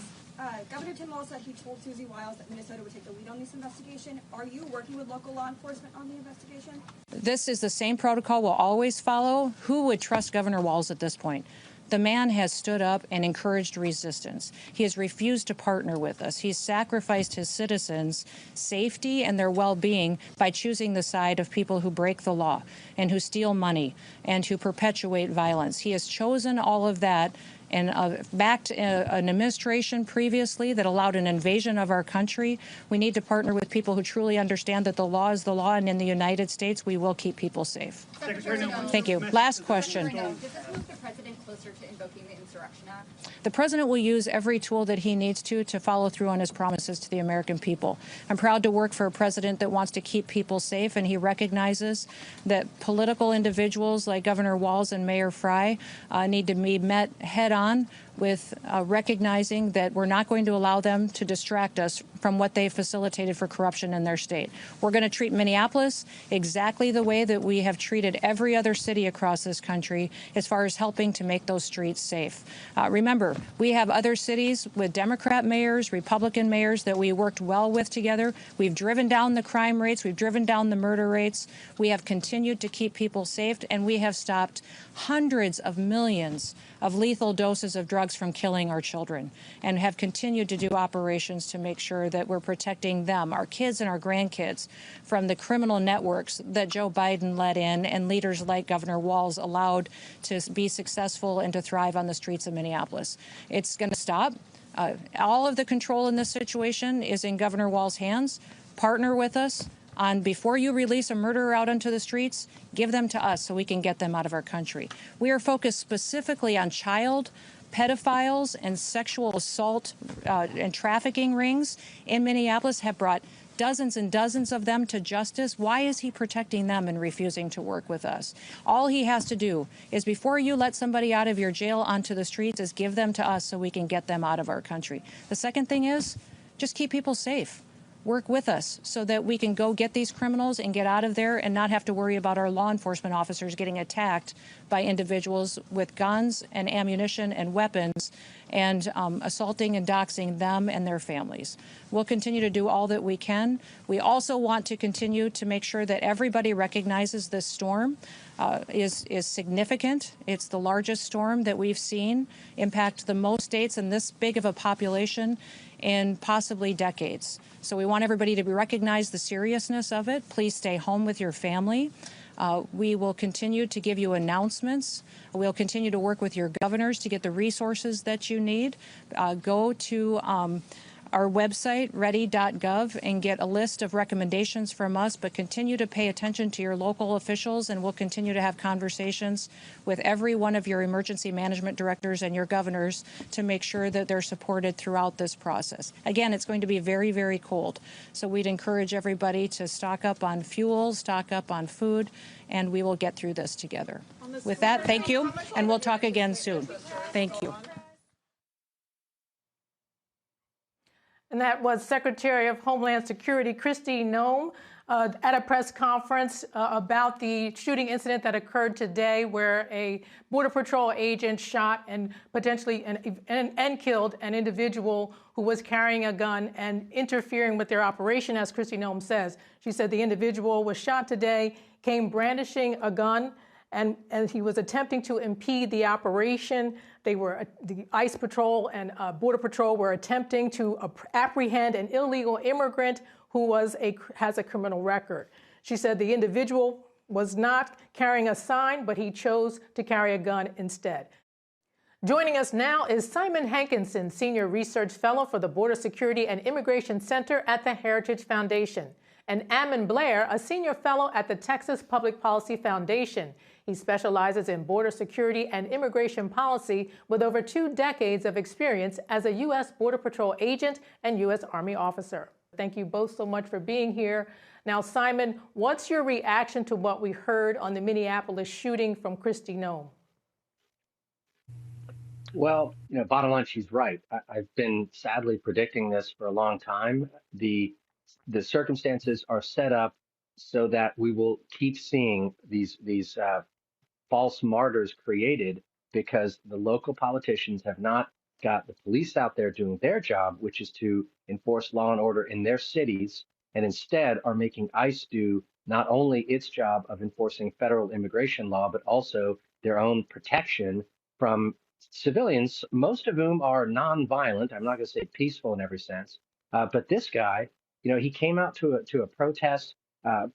Governor Tim Walz said he told Susie Wiles that Minnesota would take the lead on this investigation. Are you working with local law enforcement on the investigation? This is the same protocol we'll always follow. Who would trust Governor Walz at this point? The man has stood up and encouraged resistance. He has refused to partner with us. He's sacrificed his citizens' safety and their well-being by choosing the side of people who break the law and who steal money and who perpetuate violence. He has chosen all of that and backed an administration previously that allowed an invasion of our country. We need to partner with people who truly understand that the law is the law, and in the United States, we will keep people safe. Thank you. Last question. Does this move the president closer to invoking the Insurrection Act? The president will use every tool that he needs to follow through on his promises to the American people. I'm proud to work for a president that wants to keep people safe, and he recognizes that political individuals like Governor Walz and Mayor Frey need to be met head-on with recognizing that we're not going to allow them to distract us from what they've facilitated for corruption in their state. We're going to treat Minneapolis exactly the way that we have treated every other city across this country as far as helping to make those streets safe. Remember, we have other cities with Democrat mayors, Republican mayors that we worked well with together. We've driven down the crime rates. We've driven down the murder rates. We have continued to keep people safe, and we have stopped hundreds of millions of lethal doses of drugs from killing our children, and have continued to do operations to make sure that we're protecting them, our kids and our grandkids, from the criminal networks that Joe Biden let in and leaders like Governor Walz allowed to be successful and to thrive on the streets of Minneapolis. It's going to stop. All of the control in this situation is in Governor Walz's hands. Partner with us on, before you release a murderer out onto the streets, give them to us so we can get them out of our country. We are focused specifically on child pedophiles and sexual assault and trafficking rings in Minneapolis, have brought dozens and dozens of them to justice. Why is he protecting them and refusing to work with us? All he has to do is, before you let somebody out of your jail onto the streets, is give them to us so we can get them out of our country. The second thing is just keep people safe. Work with us so that we can go get these criminals and get out of there and not have to worry about our law enforcement officers getting attacked by individuals with guns and ammunition and weapons and assaulting and doxing them and their families. We'll continue to do all that we can. We also want to continue to make sure that everybody recognizes this storm is significant. It's the largest storm that we've seen impact the most states and this big of a population in possibly decades. So we want everybody to recognize the seriousness of it. Please stay home with your family. We will continue to give you announcements. We'll continue to work with your governors to get the resources that you need. Go to our website, ready.gov, and get a list of recommendations from us, but continue to pay attention to your local officials, and we'll continue to have conversations with every one of your emergency management directors and your governors to make sure that they're supported throughout this process. Again, it's going to be very, very cold, so we'd encourage everybody to stock up on fuel, stock up on food, and we will get through this together. With that, thank you, and we'll talk again soon. Thank you. And that was Secretary of Homeland Security Kristi Noem at a press conference about the shooting incident that occurred today, where a Border Patrol agent shot and potentially and killed an individual who was carrying a gun and interfering with their operation, as Kristi Noem says. She said the individual was shot today, came brandishing a gun, and he was attempting to impede the operation. The ICE Patrol and Border Patrol were attempting to apprehend an illegal immigrant who has a criminal record. She said the individual was not carrying a sign, but he chose to carry a gun instead. Joining us now is Simon Hankinson, Senior Research Fellow for the Border Security and Immigration Center at the Heritage Foundation, and Ammon Blair, a Senior Fellow at the Texas Public Policy Foundation. He specializes in border security and immigration policy with over 2 decades of experience as a U.S. Border Patrol agent and U.S. Army officer. Thank you both so much for being here. Now, Simon, what's your reaction to what we heard on the Minneapolis shooting from Kristi Noem? Well, bottom line, she's right. I've been sadly predicting this for a long time. The circumstances are set up so that we will keep seeing these false martyrs created because the local politicians have not got the police out there doing their job, which is to enforce law and order in their cities, and instead are making ICE do not only its job of enforcing federal immigration law, but also their own protection from civilians, most of whom are nonviolent. I'm not going to say peaceful in every sense, but this guy, he came out to a protest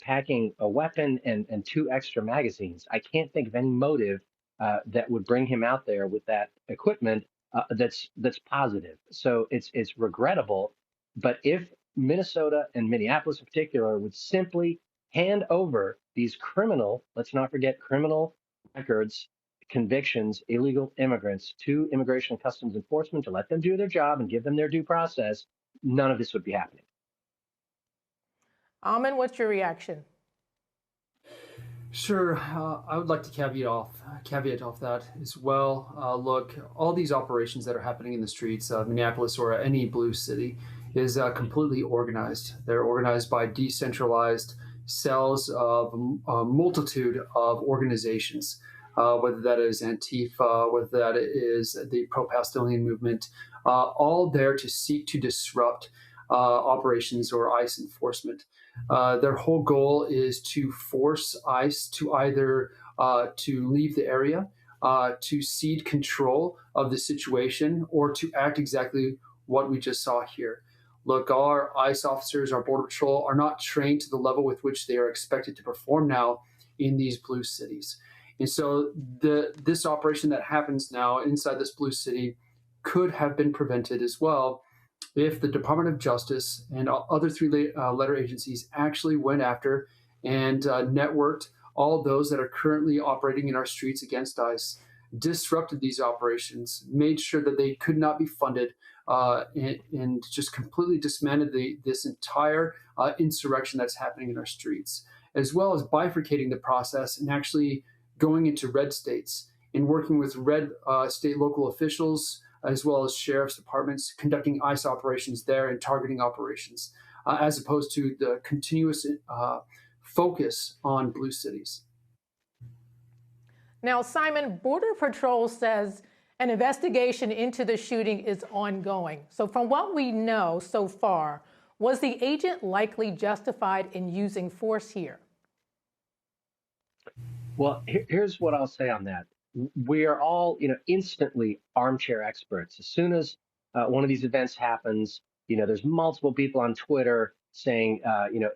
packing a weapon and 2 extra magazines. I can't think of any motive that would bring him out there with that equipment that's positive. So it's regrettable. But if Minnesota and Minneapolis in particular would simply hand over these criminal, let's not forget criminal records, convictions, illegal immigrants to Immigration and Customs Enforcement to let them do their job and give them their due process, none of this would be happening. Ammon, what's your reaction? Sure. I would like to caveat off that as well. Look, all these operations that are happening in the streets of Minneapolis or any blue city is completely organized. They're organized by decentralized cells of a multitude of organizations, whether that is Antifa, whether that is the pro-Palestinian movement, all there to seek to disrupt operations or ICE enforcement. Their whole goal is to force ICE to either to leave the area, to cede control of the situation, or to act exactly what we just saw here. Look, our ICE officers, our Border Patrol, are not trained to the level with which they are expected to perform now in these blue cities. And so this operation that happens now inside this blue city could have been prevented as well if the Department of Justice and other 3-letter agencies actually went after and networked all those that are currently operating in our streets against ICE, disrupted these operations, made sure that they could not be funded, and just completely dismantled this entire insurrection that's happening in our streets, as well as bifurcating the process and actually going into red states and working with red state local officials, as well as sheriff's departments, conducting ICE operations there and targeting operations, as opposed to the continuous focus on blue cities. Now, Simon, Border Patrol says an investigation into the shooting is ongoing. So from what we know so far, was the agent likely justified in using force here? Well, here's what I'll say on that. We are all, instantly armchair experts. As soon as one of these events happens, there's multiple people on Twitter saying,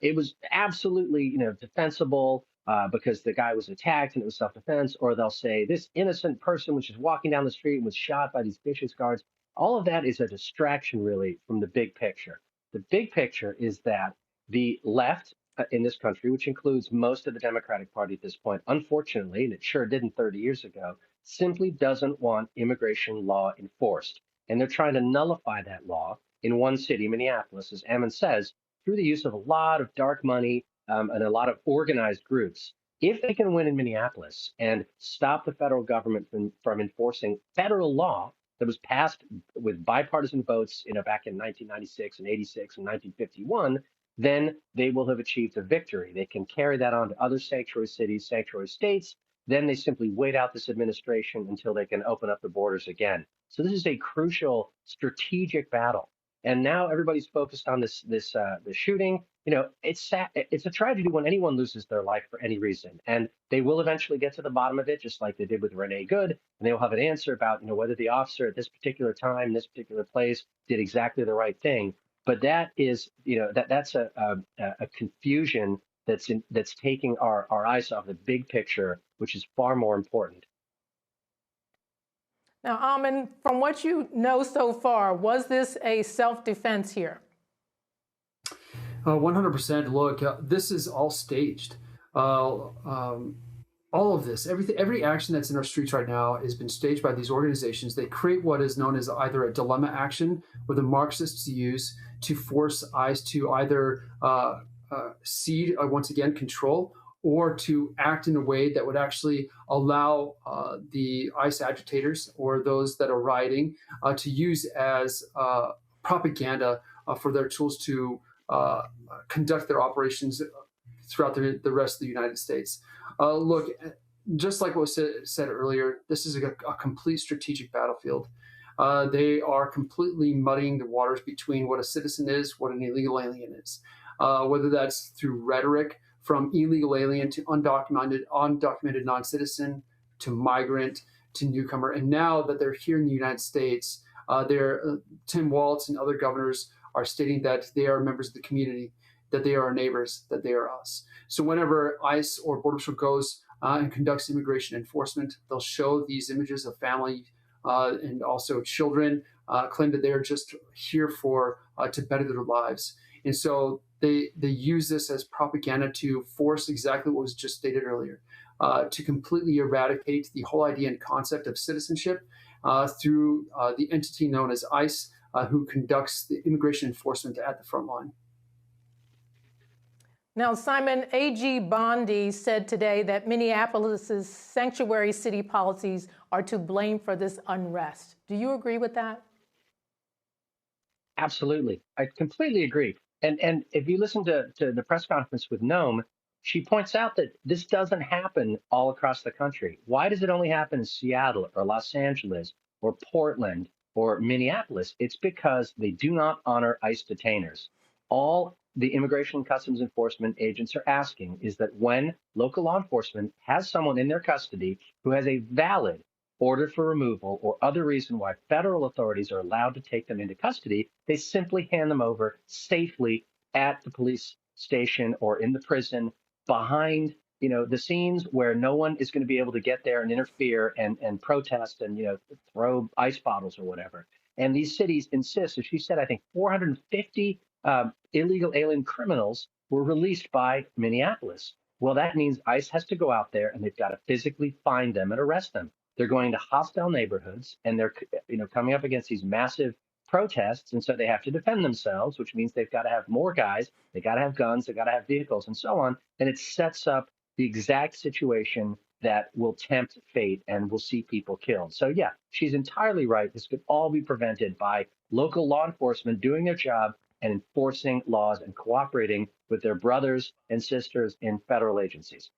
it was absolutely, defensible because the guy was attacked and it was self-defense, or they'll say this innocent person was just walking down the street and was shot by these vicious guards. All of that is a distraction, really, from the big picture. The big picture is that the left in this country, which includes most of the Democratic Party at this point, unfortunately, and it sure didn't 30 years ago, simply doesn't want immigration law enforced. And they're trying to nullify that law in one city, Minneapolis, as Ammon says, through the use of a lot of dark money and a lot of organized groups. If they can win in Minneapolis and stop the federal government from enforcing federal law that was passed with bipartisan votes, back in 1996 and 86 and 1951, then they will have achieved a victory. They can carry that on to other sanctuary cities, sanctuary states. Then they simply wait out this administration until they can open up the borders again. So this is a crucial strategic battle. And now everybody's focused on this shooting. It's sad. It's a tragedy when anyone loses their life for any reason. And they will eventually get to the bottom of it, just like they did with Renee Good. And they will have an answer about, whether the officer at this particular time, this particular place, did exactly the right thing. But that is, that's a confusion that's taking our eyes off the big picture, which is far more important. Now, Amin, from what you know so far, was this a self-defense here? 100%. Look, this is all staged. All of this, every action that's in our streets right now has been staged by these organizations. They create what is known as either a dilemma action, where the Marxists use to force ICE to either cede, once again, control, or to act in a way that would actually allow the ICE agitators or those that are rioting to use as propaganda for their tools to conduct their operations throughout the rest of the United States. Look, just like what was said earlier, this is a complete strategic battlefield. They are completely muddying the waters between what a citizen is, what an illegal alien is, whether that's through rhetoric from illegal alien to undocumented non-citizen to migrant to newcomer. And now that they're here in the United States, Tim Walz and other governors are stating that they are members of the community, that they are our neighbors, that they are us. So whenever ICE or Border Patrol goes and conducts immigration enforcement, they'll show these images of family and also children, claim that they are just here to better their lives. And so they use this as propaganda to force exactly what was just stated earlier, to completely eradicate the whole idea and concept of citizenship through the entity known as ICE, who conducts the immigration enforcement at the front line. Now, Simon, A.G. Bondi said today that Minneapolis's sanctuary city policies are to blame for this unrest. Do you agree with that? Absolutely. I completely agree. And if you listen to the press conference with Noam, she points out that this doesn't happen all across the country. Why does it only happen in Seattle or Los Angeles or Portland or Minneapolis? It's because they do not honor ICE detainers. All the Immigration and Customs Enforcement agents are asking is that when local law enforcement has someone in their custody who has a valid order for removal or other reason why federal authorities are allowed to take them into custody, they simply hand them over safely at the police station or in the prison behind, the scenes where no one is going to be able to get there and interfere and protest and, throw ice bottles or whatever. And these cities insist, as she said, I think 450 illegal alien criminals were released by Minneapolis. Well, that means ICE has to go out there and they've got to physically find them and arrest them. They're going to hostile neighborhoods and they're, coming up against these massive protests. And so they have to defend themselves, which means they've got to have more guys. They got to have guns. They got to have vehicles and so on. And it sets up the exact situation that will tempt fate and will see people killed. So, yeah, she's entirely right. This could all be prevented by local law enforcement doing their job and enforcing laws and cooperating with their brothers and sisters in federal agencies.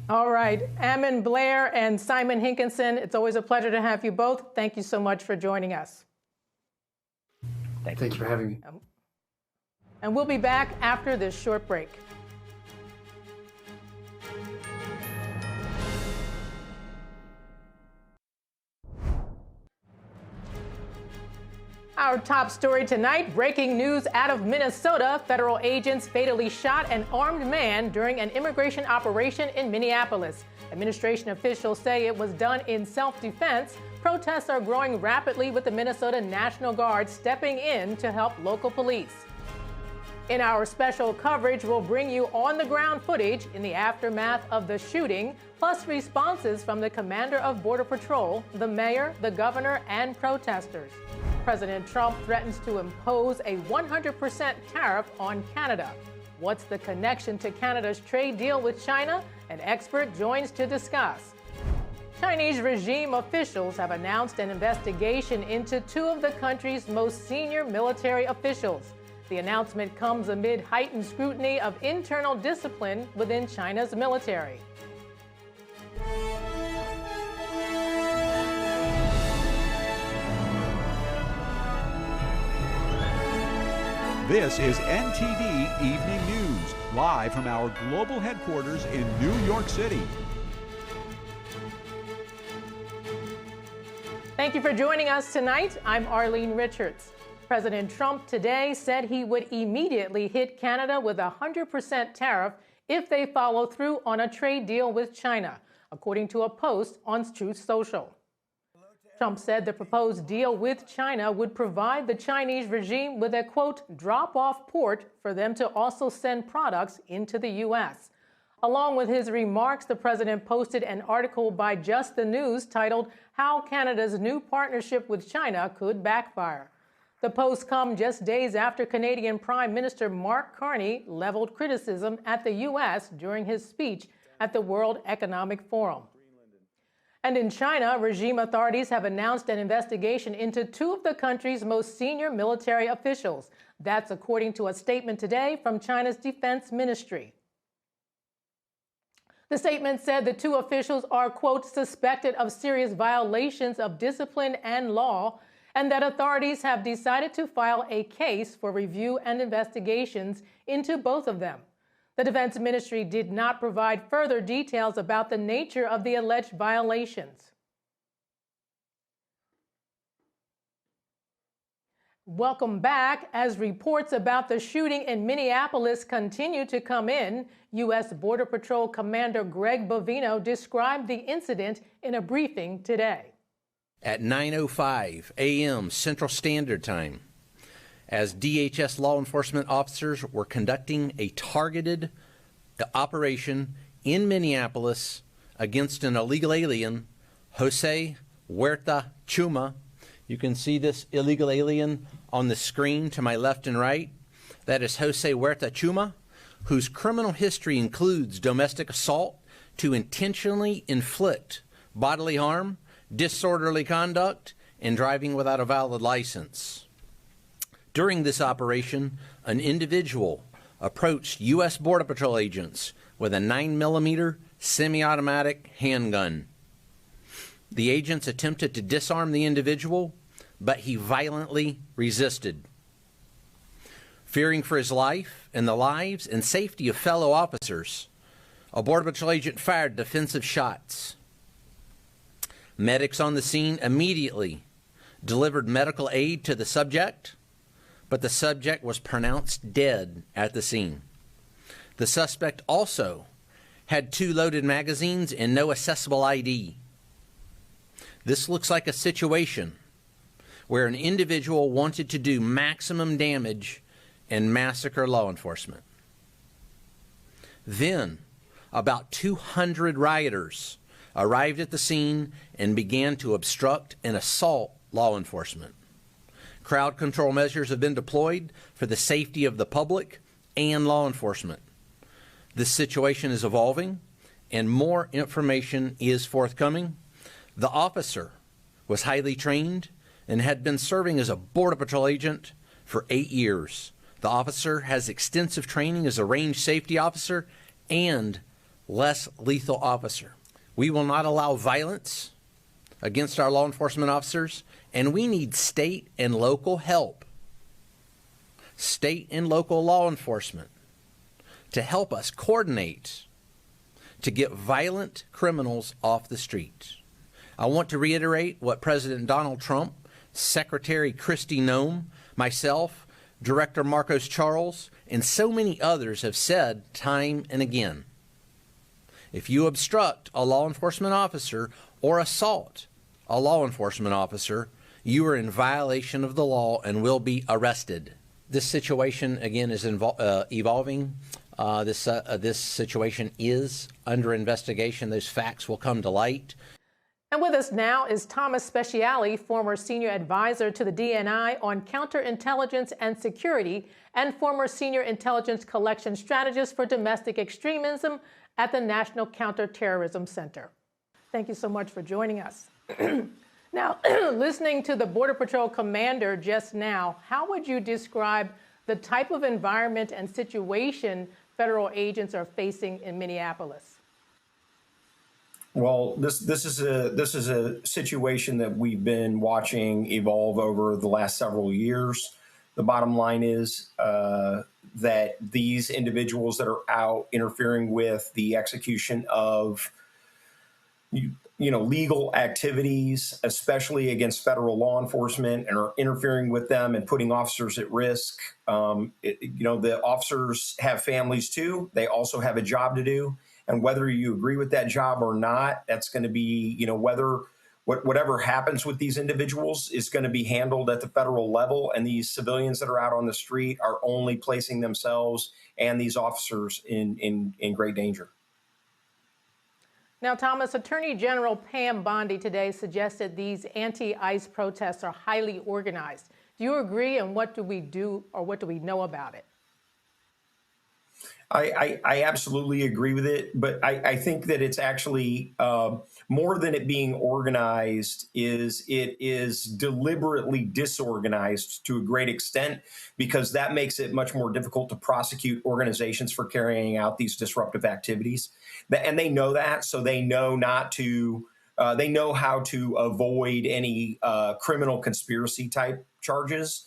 All right, Ammon Blair and Simon Hinkinson, it's always a pleasure to have you both. Thank you so much for joining us. Thank you for having me. And we'll be back after this short break. Our top story tonight, breaking news out of Minnesota. Federal agents fatally shot an armed man during an immigration operation in Minneapolis. Administration officials say it was done in self-defense. Protests are growing rapidly with the Minnesota National Guard stepping in to help local police. In our special coverage, we'll bring you on-the-ground footage in the aftermath of the shooting, plus responses from the commander of Border Patrol, the mayor, the governor, and protesters. President Trump threatens to impose a 100% tariff on Canada. What's the connection to Canada's trade deal with China? An expert joins to discuss. Chinese regime officials have announced an investigation into two of the country's most senior military officials. The announcement comes amid heightened scrutiny of internal discipline within China's military. This is NTD Evening News, live from our global headquarters in New York City. Thank you for joining us tonight. I'm Arlene Richards. President Trump today said he would immediately hit Canada with a 100% tariff if they follow through on a trade deal with China, according to a post on Truth Social. Trump said the proposed deal with China would provide the Chinese regime with a, quote, drop-off port for them to also send products into the U.S. Along with his remarks, the president posted an article by Just the News titled, How Canada's New Partnership with China Could Backfire. The post comes just days after Canadian Prime Minister Mark Carney leveled criticism at the U.S. during his speech at the World Economic Forum. And in China, regime authorities have announced an investigation into two of the country's most senior military officials. That's according to a statement today from China's Defense Ministry. The statement said the two officials are, quote, suspected of serious violations of discipline and law, and that authorities have decided to file a case for review and investigations into both of them. The Defense Ministry did not provide further details about the nature of the alleged violations. Welcome back. As reports about the shooting in Minneapolis continue to come in, U.S. Border Patrol Commander Greg Bovino described the incident in a briefing today. At 9:05 a.m. Central Standard Time, as DHS law enforcement officers were conducting a targeted operation in Minneapolis against an illegal alien, Jose Huerta Chuma. You can see this illegal alien on the screen to my left and right. That is Jose Huerta Chuma, whose criminal history includes domestic assault to intentionally inflict bodily harm, disorderly conduct, and driving without a valid license. During this operation, an individual approached U.S. Border Patrol agents with a 9mm semi-automatic handgun. The agents attempted to disarm the individual, but he violently resisted. Fearing for his life and the lives and safety of fellow officers, a Border Patrol agent fired defensive shots. Medics on the scene immediately delivered medical aid to the subject, but the subject was pronounced dead at the scene. The suspect also had 2 loaded magazines and no accessible ID. This looks like a situation where an individual wanted to do maximum damage and massacre law enforcement. Then, about 200 rioters arrived at the scene and began to obstruct and assault law enforcement. Crowd control measures have been deployed for the safety of the public and law enforcement. This situation is evolving, and more information is forthcoming. The officer was highly trained and had been serving as a Border Patrol agent for 8 years. The officer has extensive training as a range safety officer and less lethal officer. We will not allow violence against our law enforcement officers, and we need state and local help, state and local law enforcement, to help us coordinate to get violent criminals off the street. I want to reiterate what President Donald Trump, Secretary Kristi Noem, myself, Director Marcos Charles, and so many others have said time and again. If you obstruct a law enforcement officer or assault a law enforcement officer, you are in violation of the law and will be arrested. This situation, again, is evolving. This situation is under investigation. Those facts will come to light. And with us now is Thomas Speciale, former senior advisor to the DNI on counterintelligence and security, and former senior intelligence collection strategist for domestic extremism at the National Counterterrorism Center. Thank you so much for joining us. Now, listening to the Border Patrol commander just now, how would you describe the type of environment and situation federal agents are facing in Minneapolis? Well, this is a situation that we've been watching evolve over the last several years. The bottom line is that these individuals that are out interfering with the execution of legal activities, especially against federal law enforcement, and are interfering with them and putting officers at risk. The officers have families too. They also have a job to do. And whether you agree with that job or not, that's going to be, whatever happens with these individuals is going to be handled at the federal level. And these civilians that are out on the street are only placing themselves and these officers in great danger. Now, Thomas, Attorney General Pam Bondi today suggested these anti-ICE protests are highly organized. Do you agree, and what do we do, or what do we know about it? I absolutely agree with it, but I think that it's actually more than it being organized it is deliberately disorganized to a great extent, because that makes it much more difficult to prosecute organizations for carrying out these disruptive activities. And they know that, so they know not to. They know how to avoid any criminal conspiracy type charges.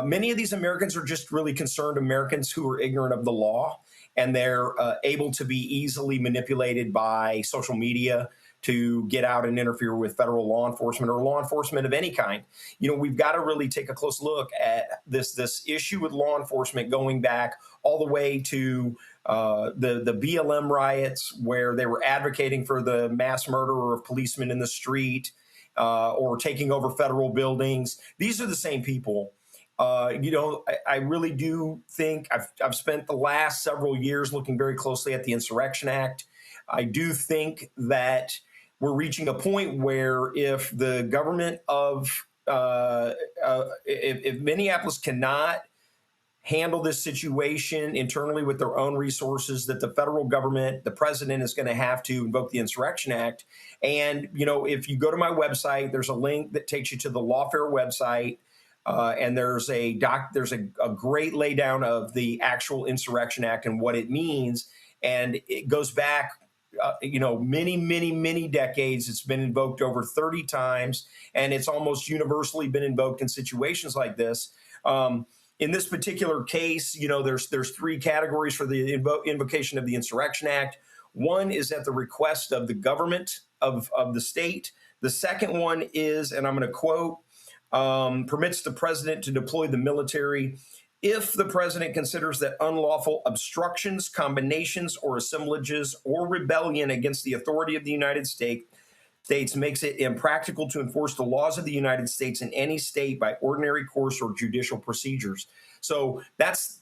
Many of these Americans are just really concerned Americans who are ignorant of the law, and they're able to be easily manipulated by social media to get out and interfere with federal law enforcement or law enforcement of any kind. We've got to really take a close look at this issue with law enforcement going back all the way to the BLM riots, where they were advocating for the mass murder of policemen in the street or taking over federal buildings. These are the same people. I really do think I've spent the last several years looking very closely at the Insurrection Act. I do think that we're reaching a point where if the government if Minneapolis cannot handle this situation internally with their own resources, that the federal government, the president, is going to have to invoke the Insurrection Act. And, if you go to my website, there's a link that takes you to the Lawfare website. And there's a great laydown of the actual Insurrection Act and what it means. And it goes back, many, many, many decades. It's been invoked over 30 times, and it's almost universally been invoked in situations like this. In this particular case, there's three categories for the invocation of the Insurrection Act. One is at the request of the government of the state. The second one is, and I'm going to quote, permits the president to deploy the military if the president considers that unlawful obstructions, combinations, or assemblages or rebellion against the authority of the United States makes it impractical to enforce the laws of the United States in any state by ordinary course or judicial procedures. So that's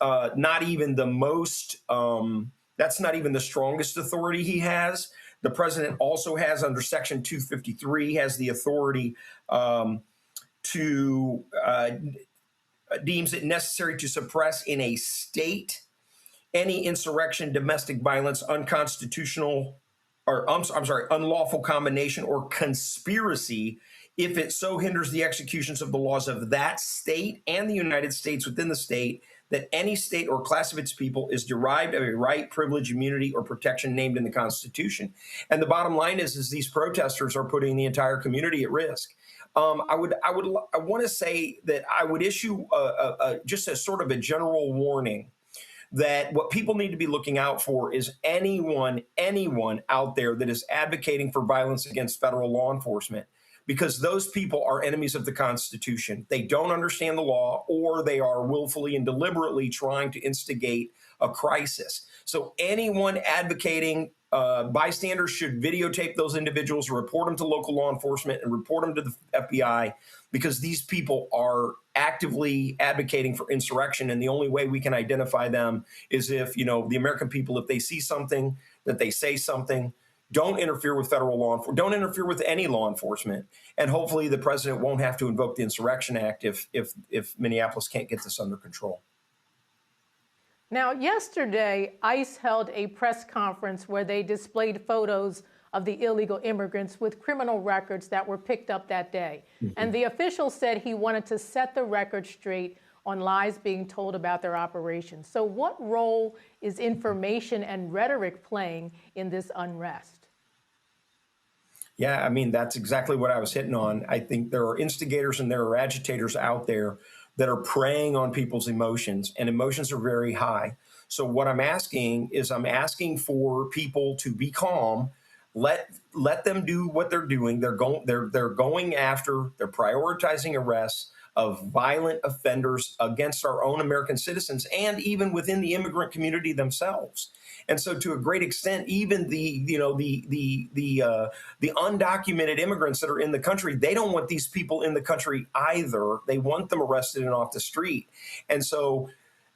not even the most. That's not even the strongest authority he has. The president also has, under Section 253, has the authority to deems it necessary to suppress in a state any insurrection, domestic violence, unconstitutional, or unlawful combination or conspiracy, if it so hinders the executions of the laws of that state and the United States within the state, that any state or class of its people is derived of a right, privilege, immunity, or protection named in the Constitution. And the bottom line is these protesters are putting the entire community at risk. I want to say that I would issue just a sort of a general warning that what people need to be looking out for is anyone out there that is advocating for violence against federal law enforcement, because those people are enemies of the Constitution. They don't understand the law, or they are willfully and deliberately trying to instigate a crisis. So anyone advocating, bystanders should videotape those individuals, report them to local law enforcement, and report them to the FBI, because these people are actively advocating for insurrection. And the only way we can identify them is if, the American people, if they see something, that they say something. Don't interfere with federal law enforcement. Don't interfere with any law enforcement. And hopefully the president won't have to invoke the Insurrection Act if Minneapolis can't get this under control. Now, yesterday, ICE held a press conference where they displayed photos of the illegal immigrants with criminal records that were picked up that day. Mm-hmm. And the official said he wanted to set the record straight on lies being told about their operations. So what role is information and rhetoric playing in this unrest? Yeah, that's exactly what I was hitting on. I think there are instigators and there are agitators out there that are preying on people's emotions, and emotions are very high. So what I'm asking for people to be calm. Let them do what they're doing. They're prioritizing arrests of violent offenders against our own American citizens and even within the immigrant community themselves. And so, to a great extent, even the undocumented immigrants that are in the country, they don't want these people in the country either. They want them arrested and off the street. And so,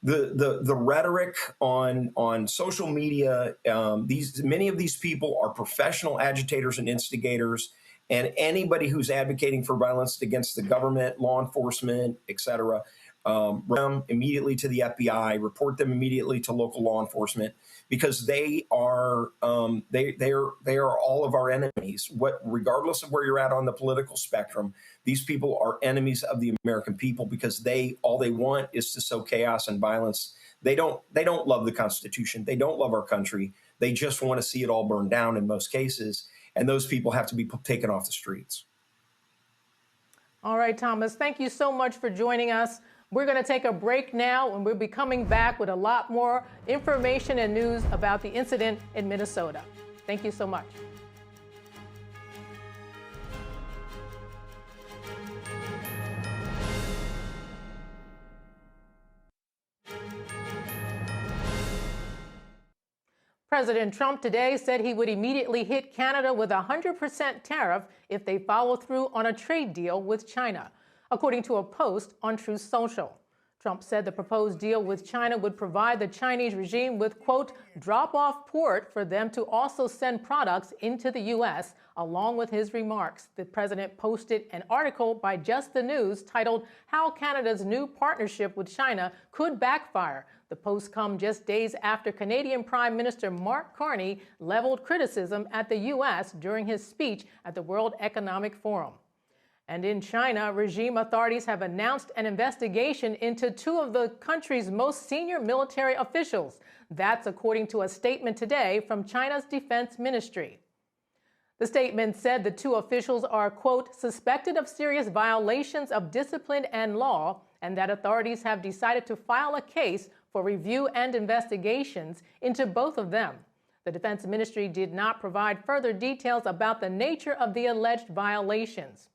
the rhetoric on social media, many of these people are professional agitators and instigators, and anybody who's advocating for violence against the government, law enforcement, etc., them immediately to the FBI, report them immediately to local law enforcement, because they are all of our enemies. Regardless of where you're at on the political spectrum, these people are enemies of the American people because all they want is to sow chaos and violence. They don't love the Constitution. They don't love our country. They just want to see it all burned down in most cases. And those people have to be taken off the streets. All right, Thomas, thank you so much for joining us. We're going to take a break now, and we'll be coming back with a lot more information and news about the incident in Minnesota. Thank you so much. President Trump today said he would immediately hit Canada with a 100% tariff if they follow through on a trade deal with China, according to a post on Truth Social. Trump said the proposed deal with China would provide the Chinese regime with, quote, drop-off port for them to also send products into the U.S., along with his remarks. The president posted an article by Just the News titled, How Canada's New Partnership with China Could Backfire. The post comes just days after Canadian Prime Minister Mark Carney leveled criticism at the U.S. during his speech at the World Economic Forum. And in China, regime authorities have announced an investigation into two of the country's most senior military officials. That's according to a statement today from China's Defense Ministry. The statement said the two officials are, quote, suspected of serious violations of discipline and law, and that authorities have decided to file a case for review and investigations into both of them. The Defense Ministry did not provide further details about the nature of the alleged violations.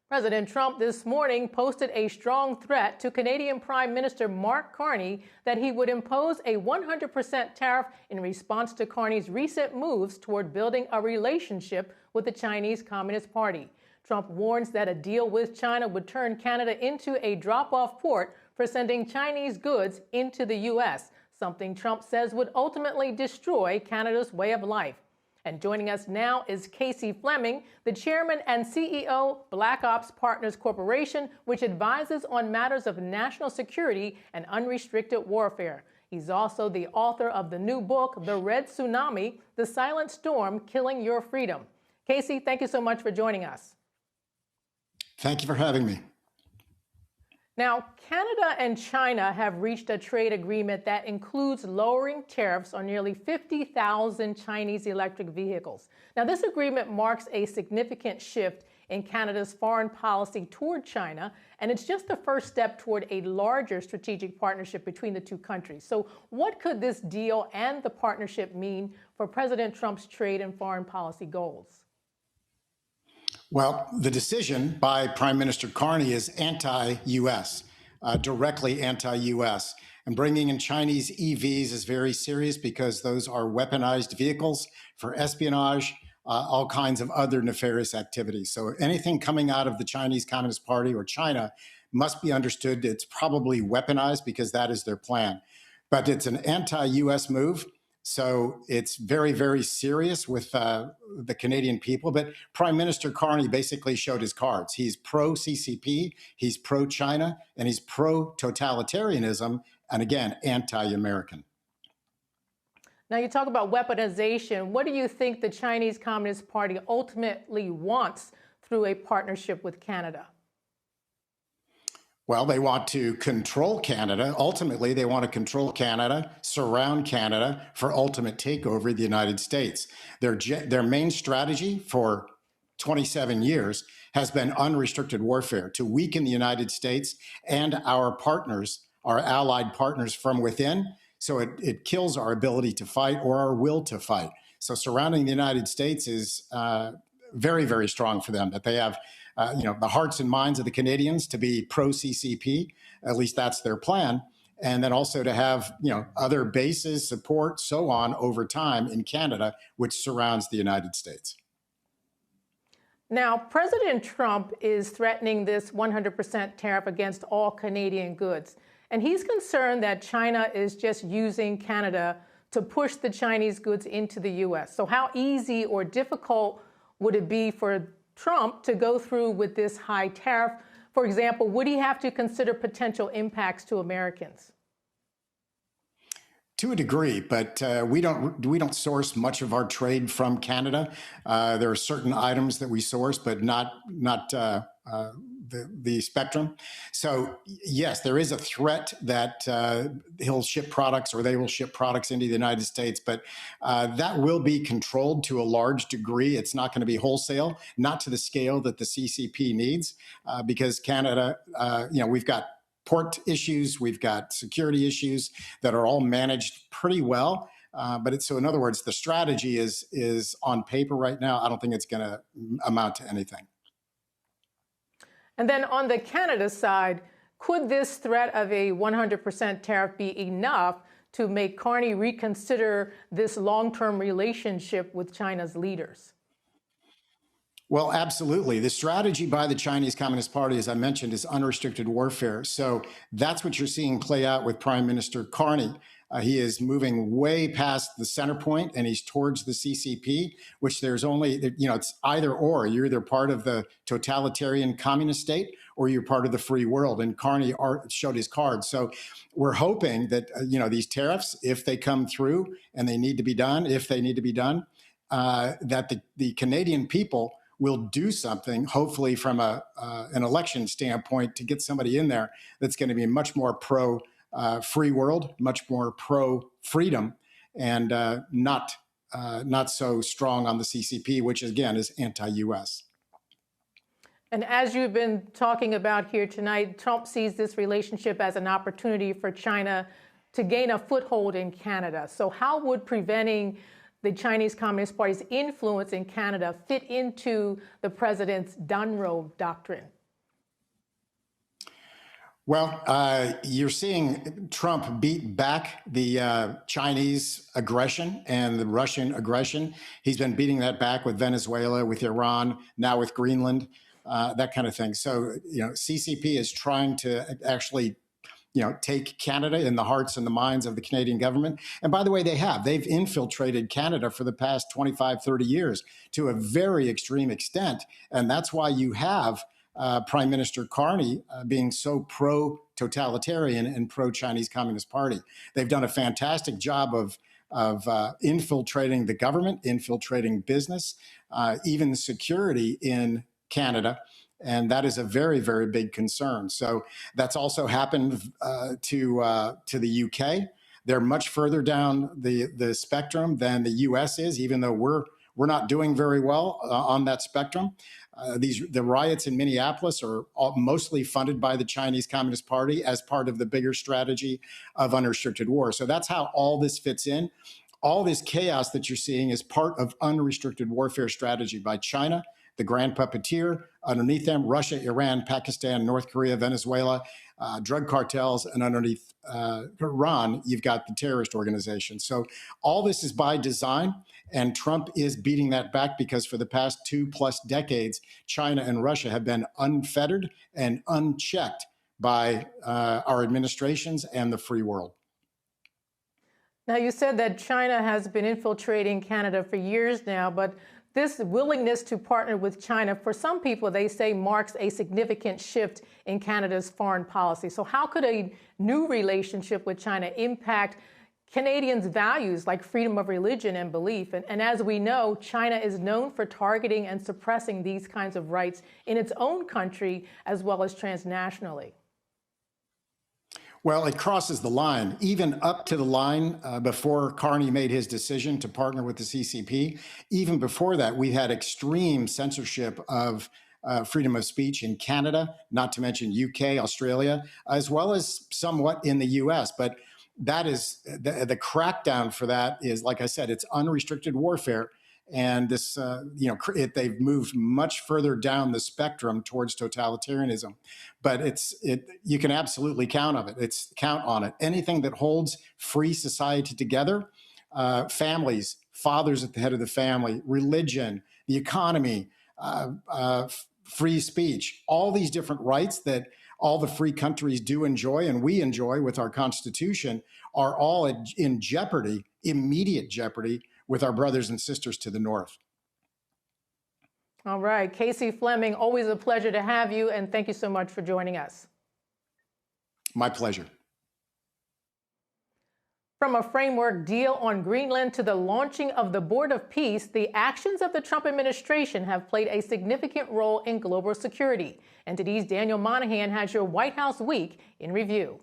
President Trump this morning posted a strong threat to Canadian Prime Minister Mark Carney that he would impose a 100% tariff in response to Carney's recent moves toward building a relationship with the Chinese Communist Party. Trump warns that a deal with China would turn Canada into a drop-off port for sending Chinese goods into the U.S., something Trump says would ultimately destroy Canada's way of life. And joining us now is Casey Fleming, the chairman and CEO, Black Ops Partners Corporation, which advises on matters of national security and unrestricted warfare. He's also the author of the new book, The Red Tsunami, The Silent Storm Killing Your Freedom. Casey, thank you so much for joining us. Thank you for having me. Now, Canada and China have reached a trade agreement that includes lowering tariffs on nearly 50,000 Chinese electric vehicles. Now, this agreement marks a significant shift in Canada's foreign policy toward China, and it's just the first step toward a larger strategic partnership between the two countries. So what could this deal and the partnership mean for President Trump's trade and foreign policy goals? Well, the decision by Prime Minister Carney is anti-U.S., directly anti-U.S. And bringing in Chinese EVs is very serious because those are weaponized vehicles for espionage, all kinds of other nefarious activities. So anything coming out of the Chinese Communist Party or China must be understood. It's probably weaponized because that is their plan. But it's an anti-U.S. move. So it's very, very serious with the Canadian people. But Prime Minister Carney basically showed his cards. He's pro-CCP, he's pro-China, and he's pro-totalitarianism, and again, anti-American. Now, you talk about weaponization. What do you think the Chinese Communist Party ultimately wants through a partnership with Canada? Well, they want to control Canada. Ultimately, they want to control Canada, surround Canada for ultimate takeover of the United States. Their main strategy for 27 years has been unrestricted warfare to weaken the United States and our partners, our allied partners from within. So it kills our ability to fight or our will to fight. So surrounding the United States is very, very strong for them, that they have the hearts and minds of the Canadians to be pro-CCP. At least that's their plan. And then also to have other bases, support, so on over time in Canada, which surrounds the United States. Now, President Trump is threatening this 100% tariff against all Canadian goods. And he's concerned that China is just using Canada to push the Chinese goods into the U.S. So how easy or difficult would it be for Trump to go through with this high tariff? For example, would he have to consider potential impacts to Americans? To a degree, but we don't source much of our trade from Canada. There are certain items that we source, but not the spectrum. So yes, there is a threat that he'll ship products, or they will ship products into the United States, but that will be controlled to a large degree. It's not going to be wholesale, not to the scale that the CCP needs, because Canada, we've got port issues, we've got security issues that are all managed pretty well. So in other words, the strategy is on paper right now. I don't think it's going to amount to anything. And then on the Canada side, could this threat of a 100% tariff be enough to make Carney reconsider this long-term relationship with China's leaders? Well, absolutely. The strategy by the Chinese Communist Party, as I mentioned, is unrestricted warfare. So that's what you're seeing play out with Prime Minister Carney. He is moving way past the center point, and he's towards the CCP, which there's only, it's either or. You're either part of the totalitarian communist state or you're part of the free world. And Carney showed his cards. So we're hoping that, these tariffs, if they come through and they need to be done, that the Canadian people will do something, hopefully from an election standpoint, to get somebody in there that's going to be much more pro free world, much more pro freedom, and not so strong on the CCP, which again is anti-US. And as you've been talking about here tonight, Trump sees this relationship as an opportunity for China to gain a foothold in Canada. So how would preventing the Chinese Communist Party's influence in Canada fit into the president's done road doctrine? Well, you're seeing Trump beat back the Chinese aggression and the Russian aggression. He's been beating that back with Venezuela, with Iran, now with Greenland, that kind of thing. So, CCP is trying to actually take Canada in the hearts and the minds of the Canadian government. And by the way, they've infiltrated Canada for the past 25, 30 years to a very extreme extent. And that's why you have Prime Minister Carney being so pro-totalitarian and pro-Chinese Communist Party. They've done a fantastic job of infiltrating the government, infiltrating business, even security in Canada. And that is a very, very big concern. So that's also happened to the UK. They're much further down the spectrum than the US is, even though we're not doing very well on that spectrum. The riots in Minneapolis are mostly funded by the Chinese Communist Party as part of the bigger strategy of unrestricted war. So that's how all this fits in. All this chaos that you're seeing is part of unrestricted warfare strategy by China, the grand puppeteer. Underneath them, Russia, Iran, Pakistan, North Korea, Venezuela, drug cartels, and underneath Iran, you've got the terrorist organization. So all this is by design, and Trump is beating that back because for the past 2+ decades, China and Russia have been unfettered and unchecked by our administrations and the free world. Now, you said that China has been infiltrating Canada for years now, but this willingness to partner with China, for some people, they say marks a significant shift in Canada's foreign policy. So how could a new relationship with China impact Canadians' values like freedom of religion and belief? And as we know, China is known for targeting and suppressing these kinds of rights in its own country as well as transnationally. Well, it crosses the line, even up to the line before Carney made his decision to partner with the CCP. Even before that, we had extreme censorship of freedom of speech in Canada, not to mention UK, Australia, as well as somewhat in the US. But that is the crackdown for that is, like I said, it's unrestricted warfare. And this, they've moved much further down the spectrum towards totalitarianism. But you can absolutely count on it. Anything that holds free society together, families, fathers at the head of the family, religion, the economy, free speech, all these different rights that all the free countries do enjoy and we enjoy with our Constitution are all in jeopardy, immediate jeopardy, with our brothers and sisters to the north. All right, Casey Fleming, always a pleasure to have you, and thank you so much for joining us. My pleasure. From a framework deal on Greenland to the launching of the Board of Peace, the actions of the Trump administration have played a significant role in global security. NTD's Daniel Monahan has your White House week in review.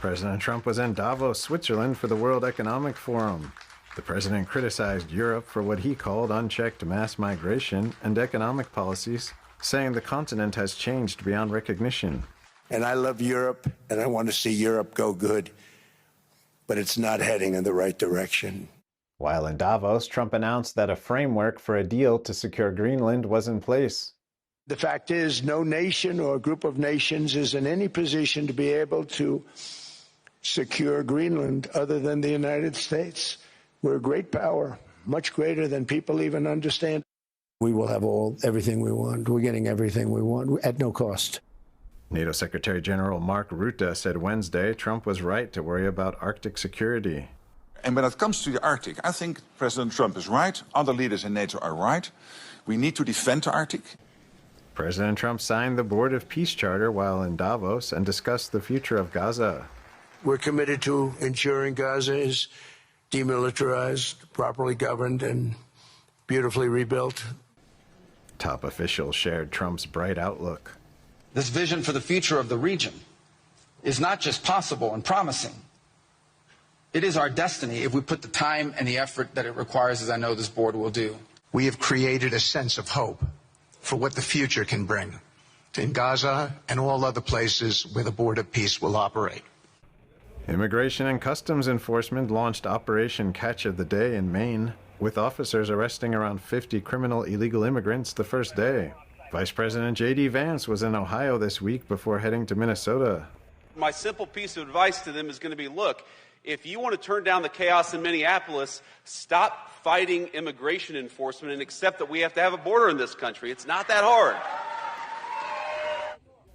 President Trump was in Davos, Switzerland for the World Economic Forum. The president criticized Europe for what he called unchecked mass migration and economic policies, saying the continent has changed beyond recognition. And I love Europe, and I want to see Europe go good, but it's not heading in the right direction. While in Davos, Trump announced that a framework for a deal to secure Greenland was in place. The fact is, no nation or group of nations is in any position to be able to secure Greenland other than the United States. We're a great power, much greater than people even understand. We will have everything we want. We're getting everything we want at no cost. NATO Secretary General Mark Rutte said Wednesday Trump was right to worry about Arctic security. And when it comes to the Arctic, I think President Trump is right. Other leaders in NATO are right. We need to defend the Arctic. President Trump signed the Board of Peace Charter while in Davos and discussed the future of Gaza. We're committed to ensuring Gaza is demilitarized, properly governed, and beautifully rebuilt. Top officials shared Trump's bright outlook. This vision for the future of the region is not just possible and promising. It is our destiny if we put the time and the effort that it requires, as I know this board will do. We have created a sense of hope for what the future can bring in Gaza and all other places where the Board of Peace will operate. Immigration and Customs Enforcement launched Operation Catch of the Day in Maine, with officers arresting around 50 criminal illegal immigrants the first day. Vice President J.D. Vance was in Ohio this week before heading to Minnesota. My simple piece of advice to them is going to be, look, if you want to turn down the chaos in Minneapolis, stop fighting immigration enforcement and accept that we have to have a border in this country. It's not that hard.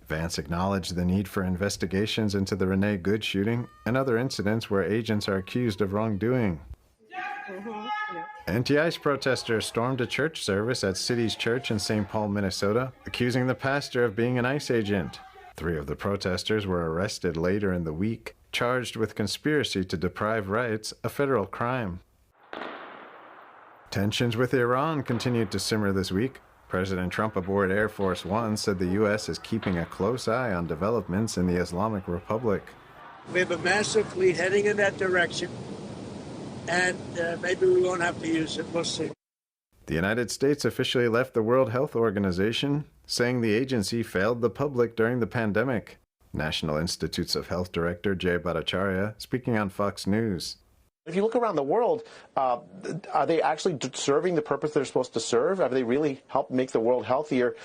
Vance acknowledged the need for investigations into the Renee Good shooting and other incidents where agents are accused of wrongdoing. Anti-ICE protesters stormed a church service at City's Church in St. Paul, Minnesota, accusing the pastor of being an ICE agent. 3 of the protesters were arrested later in the week, charged with conspiracy to deprive rights, a federal crime. Tensions with Iran continued to simmer this week. President Trump aboard Air Force One said the U.S. is keeping a close eye on developments in the Islamic Republic. We have a massive fleet heading in that direction, and maybe we won't have to use it. We'll see. The United States officially left the World Health Organization, saying the agency failed the public during the pandemic. National Institutes of Health Director Jay Bhattacharya speaking on Fox News. If you look around the world, are they actually serving the purpose they're supposed to serve? Have they really helped make the world healthier?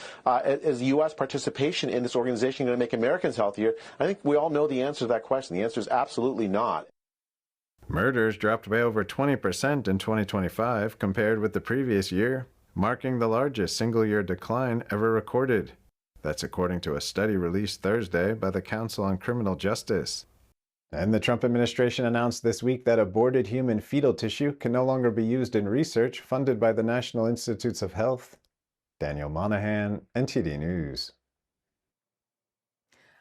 Is U.S. participation in this organization going to make Americans healthier? I think we all know the answer to that question. The answer is absolutely not. Murders dropped by over 20% in 2025 compared with the previous year, marking the largest single-year decline ever recorded. That's according to a study released Thursday by the Council on Criminal Justice. And the Trump administration announced this week that aborted human fetal tissue can no longer be used in research funded by the National Institutes of Health. Daniel Monahan, NTD News.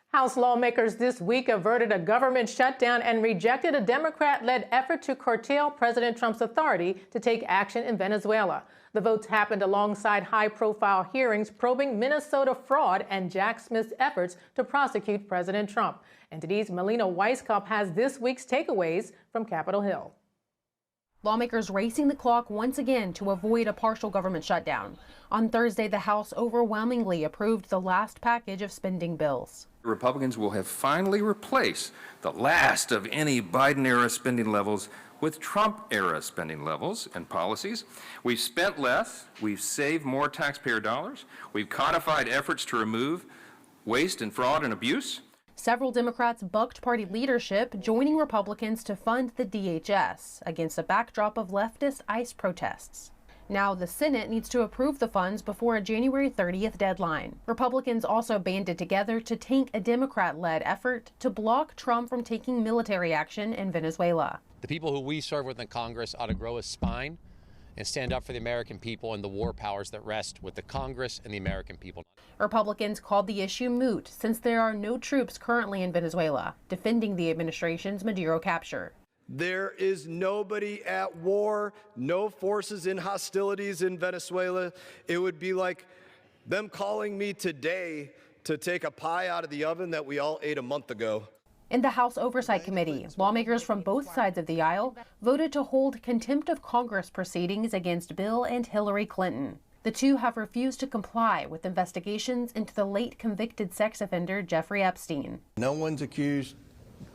House lawmakers this week averted a government shutdown and rejected a Democrat-led effort to curtail President Trump's authority to take action in Venezuela. The votes happened alongside high-profile hearings probing Minnesota fraud and Jack Smith's efforts to prosecute President Trump. NTD's Melina Weisskopf has this week's takeaways from Capitol Hill. Lawmakers racing the clock once again to avoid a partial government shutdown. On Thursday, the House overwhelmingly approved the last package of spending bills. Republicans will have finally replaced the last of any Biden-era spending levels with Trump-era spending levels and policies. We've spent less, we've saved more taxpayer dollars, we've codified efforts to remove waste and fraud and abuse. Several Democrats bucked party leadership, joining Republicans to fund the DHS against a backdrop of leftist ICE protests. Now the Senate needs to approve the funds before a January 30th deadline. Republicans also banded together to tank a Democrat-led effort to block Trump from taking military action in Venezuela. The people who we serve with in Congress ought to grow a spine and stand up for the American people and the war powers that rest with the Congress and the American people. Republicans called the issue moot since there are no troops currently in Venezuela defending the administration's Maduro capture. There is nobody at war, no forces in hostilities in Venezuela. It would be like them calling me today to take a pie out of the oven that we all ate a month ago. In the House Oversight Committee, lawmakers from both sides of the aisle voted to hold contempt of Congress proceedings against Bill and Hillary Clinton. The two have refused to comply with investigations into the late convicted sex offender Jeffrey Epstein. No one's accused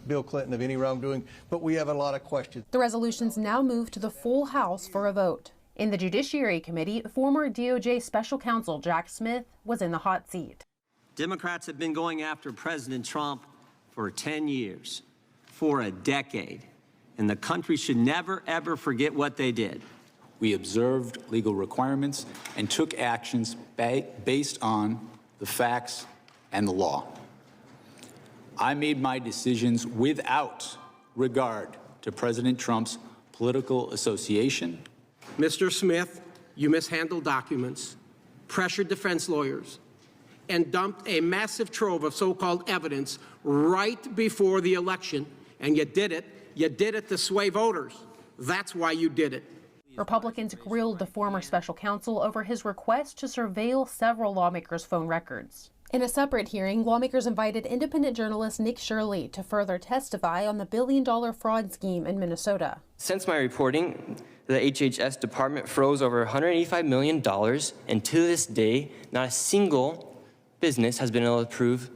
Bill Clinton of any wrongdoing, but we have a lot of questions. The resolutions now move to the full House for a vote. In the Judiciary Committee, former DOJ Special Counsel Jack Smith was in the hot seat. Democrats have been going after President Trump for 10 years, for a decade, and the country should never, ever forget what they did. We observed legal requirements and took actions based on the facts and the law. I made my decisions without regard to President Trump's political association. Mr. Smith, you mishandled documents, pressured defense lawyers, and dumped a massive trove of so-called evidence right before the election, and you did it to sway voters. That's why you did it. Republicans grilled the former special counsel over his request to surveil several lawmakers' phone records. In a separate hearing, lawmakers invited independent journalist Nick Shirley to further testify on the billion-dollar fraud scheme in Minnesota. Since my reporting, the HHS department froze over $185 million, and to this day, not a single business has been able to prove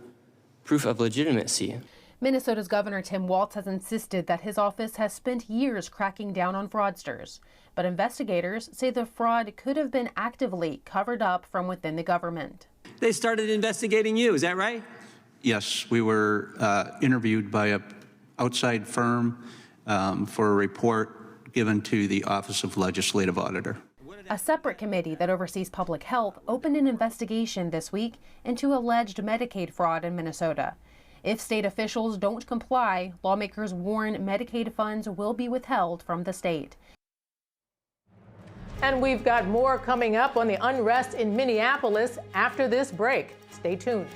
proof of legitimacy. Minnesota's Governor Tim Walz has insisted that his office has spent years cracking down on fraudsters, but investigators say the fraud could have been actively covered up from within the government. They started investigating you, is that right? Yes, we were interviewed by an outside firm for a report given to the Office of Legislative Auditor. A separate committee that oversees public health opened an investigation this week into alleged Medicaid fraud in Minnesota. If state officials don't comply, lawmakers warn Medicaid funds will be withheld from the state. And we've got more coming up on the unrest in Minneapolis after this break. Stay tuned.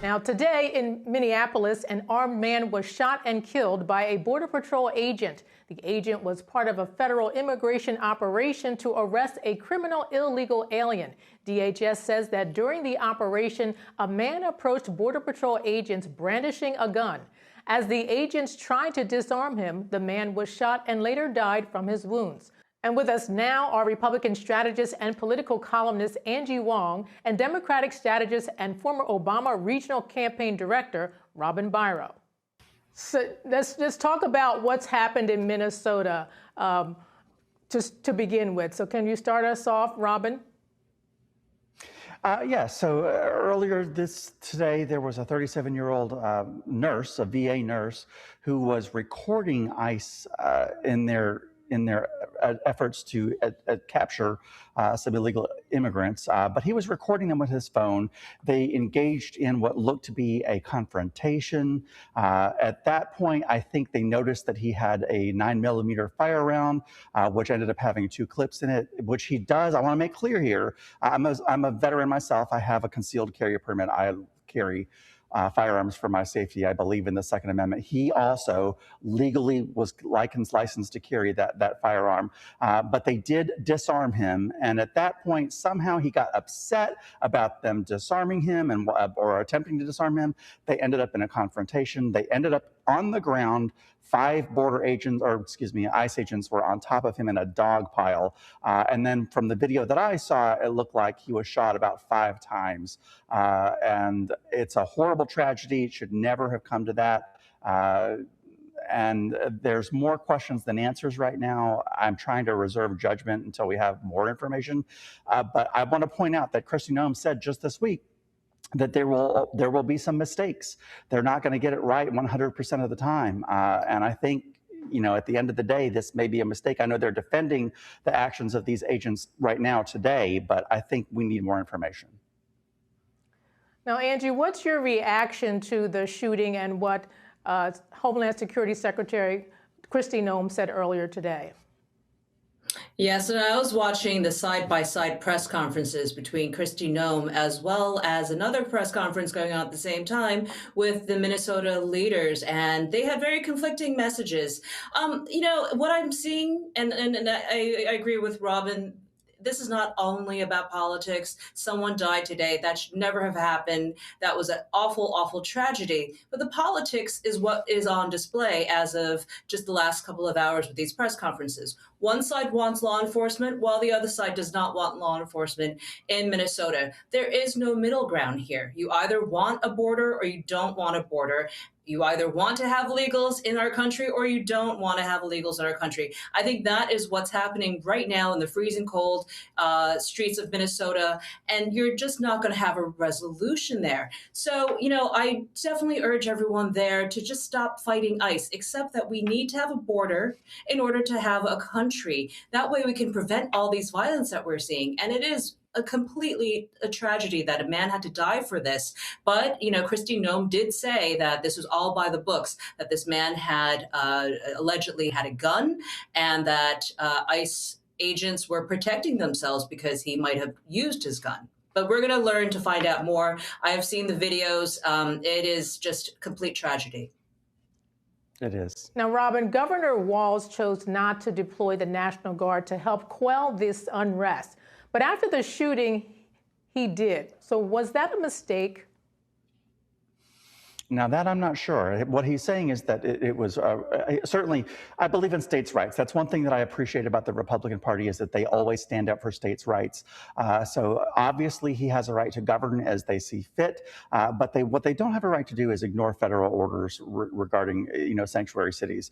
Now, today in Minneapolis, an armed man was shot and killed by a Border Patrol agent. The agent was part of a federal immigration operation to arrest a criminal illegal alien. DHS says that during the operation, a man approached Border Patrol agents brandishing a gun. As the agents tried to disarm him, the man was shot and later died from his wounds. And with us now are Republican strategist and political columnist Angie Wong and Democratic strategist and former Obama regional campaign director Robin Biro. So let's talk about what's happened in Minnesota just to begin with. So can you start us off, Robin? Yeah, so earlier today, there was a 37-year-old nurse, a VA nurse, who was recording ICE in their efforts to capture some illegal immigrants, but he was recording them with his phone. They engaged in what looked to be a confrontation. At that point, I think they noticed that he had a 9mm fire round, which ended up having 2 clips in it, which he does. I want to make clear here, I'm a veteran myself. I have a concealed carry permit. I carry firearms for my safety. I believe in the Second Amendment. He also legally was licensed to carry that firearm, but they did disarm him. And at that point, somehow he got upset about them disarming him or attempting to disarm him. They ended up in a confrontation. They ended up on the ground. 5 border agents, or excuse me, ICE agents were on top of him in a dog pile. And then from the video that I saw, it looked like he was shot about 5 times. And it's a horrible tragedy. It should never have come to that. And there's more questions than answers right now. I'm trying to reserve judgment until we have more information. But I want to point out that Kristi Noem said just this week that there will be some mistakes. They're not going to get it right 100% of the time. And I think, at the end of the day, this may be a mistake. I know they're defending the actions of these agents right now today, but I think we need more information. Now, Angie, what's your reaction to the shooting and what Homeland Security Secretary Kristi Noem said earlier today? Yes, and I was watching the side-by-side press conferences between Kristi Noem as well as another press conference going on at the same time with the Minnesota leaders, and they had very conflicting messages. What I'm seeing, and I agree with Robin, this is not only about politics. Someone died today. That should never have happened. That was an awful, awful tragedy. But the politics is what is on display as of just the last couple of hours with these press conferences. One side wants law enforcement, while the other side does not want law enforcement in Minnesota. There is no middle ground here. You either want a border or you don't want a border. You either want to have illegals in our country or you don't want to have illegals in our country. I think that is what's happening right now in the freezing cold streets of Minnesota, and you're just not going to have a resolution there. So, I definitely urge everyone there to just stop fighting ICE, except that we need to have a border in order to have a country. That way we can prevent all these violence that we're seeing. And it is a tragedy that a man had to die for this. But, Kristi Noem did say that this was all by the books, that this man had allegedly had a gun and that ICE agents were protecting themselves because he might have used his gun. But we're going to learn to find out more. I have seen the videos. It is just complete tragedy. It is. Now, Robin, Governor Walz chose not to deploy the National Guard to help quell this unrest. But after the shooting, he did. So was that a mistake? Now that I'm not sure. What he's saying is that it was certainly, I believe in states' rights. That's one thing that I appreciate about the Republican Party is that they always stand up for states' rights. So obviously he has a right to govern as they see fit, but what they don't have a right to do is ignore federal orders regarding sanctuary cities.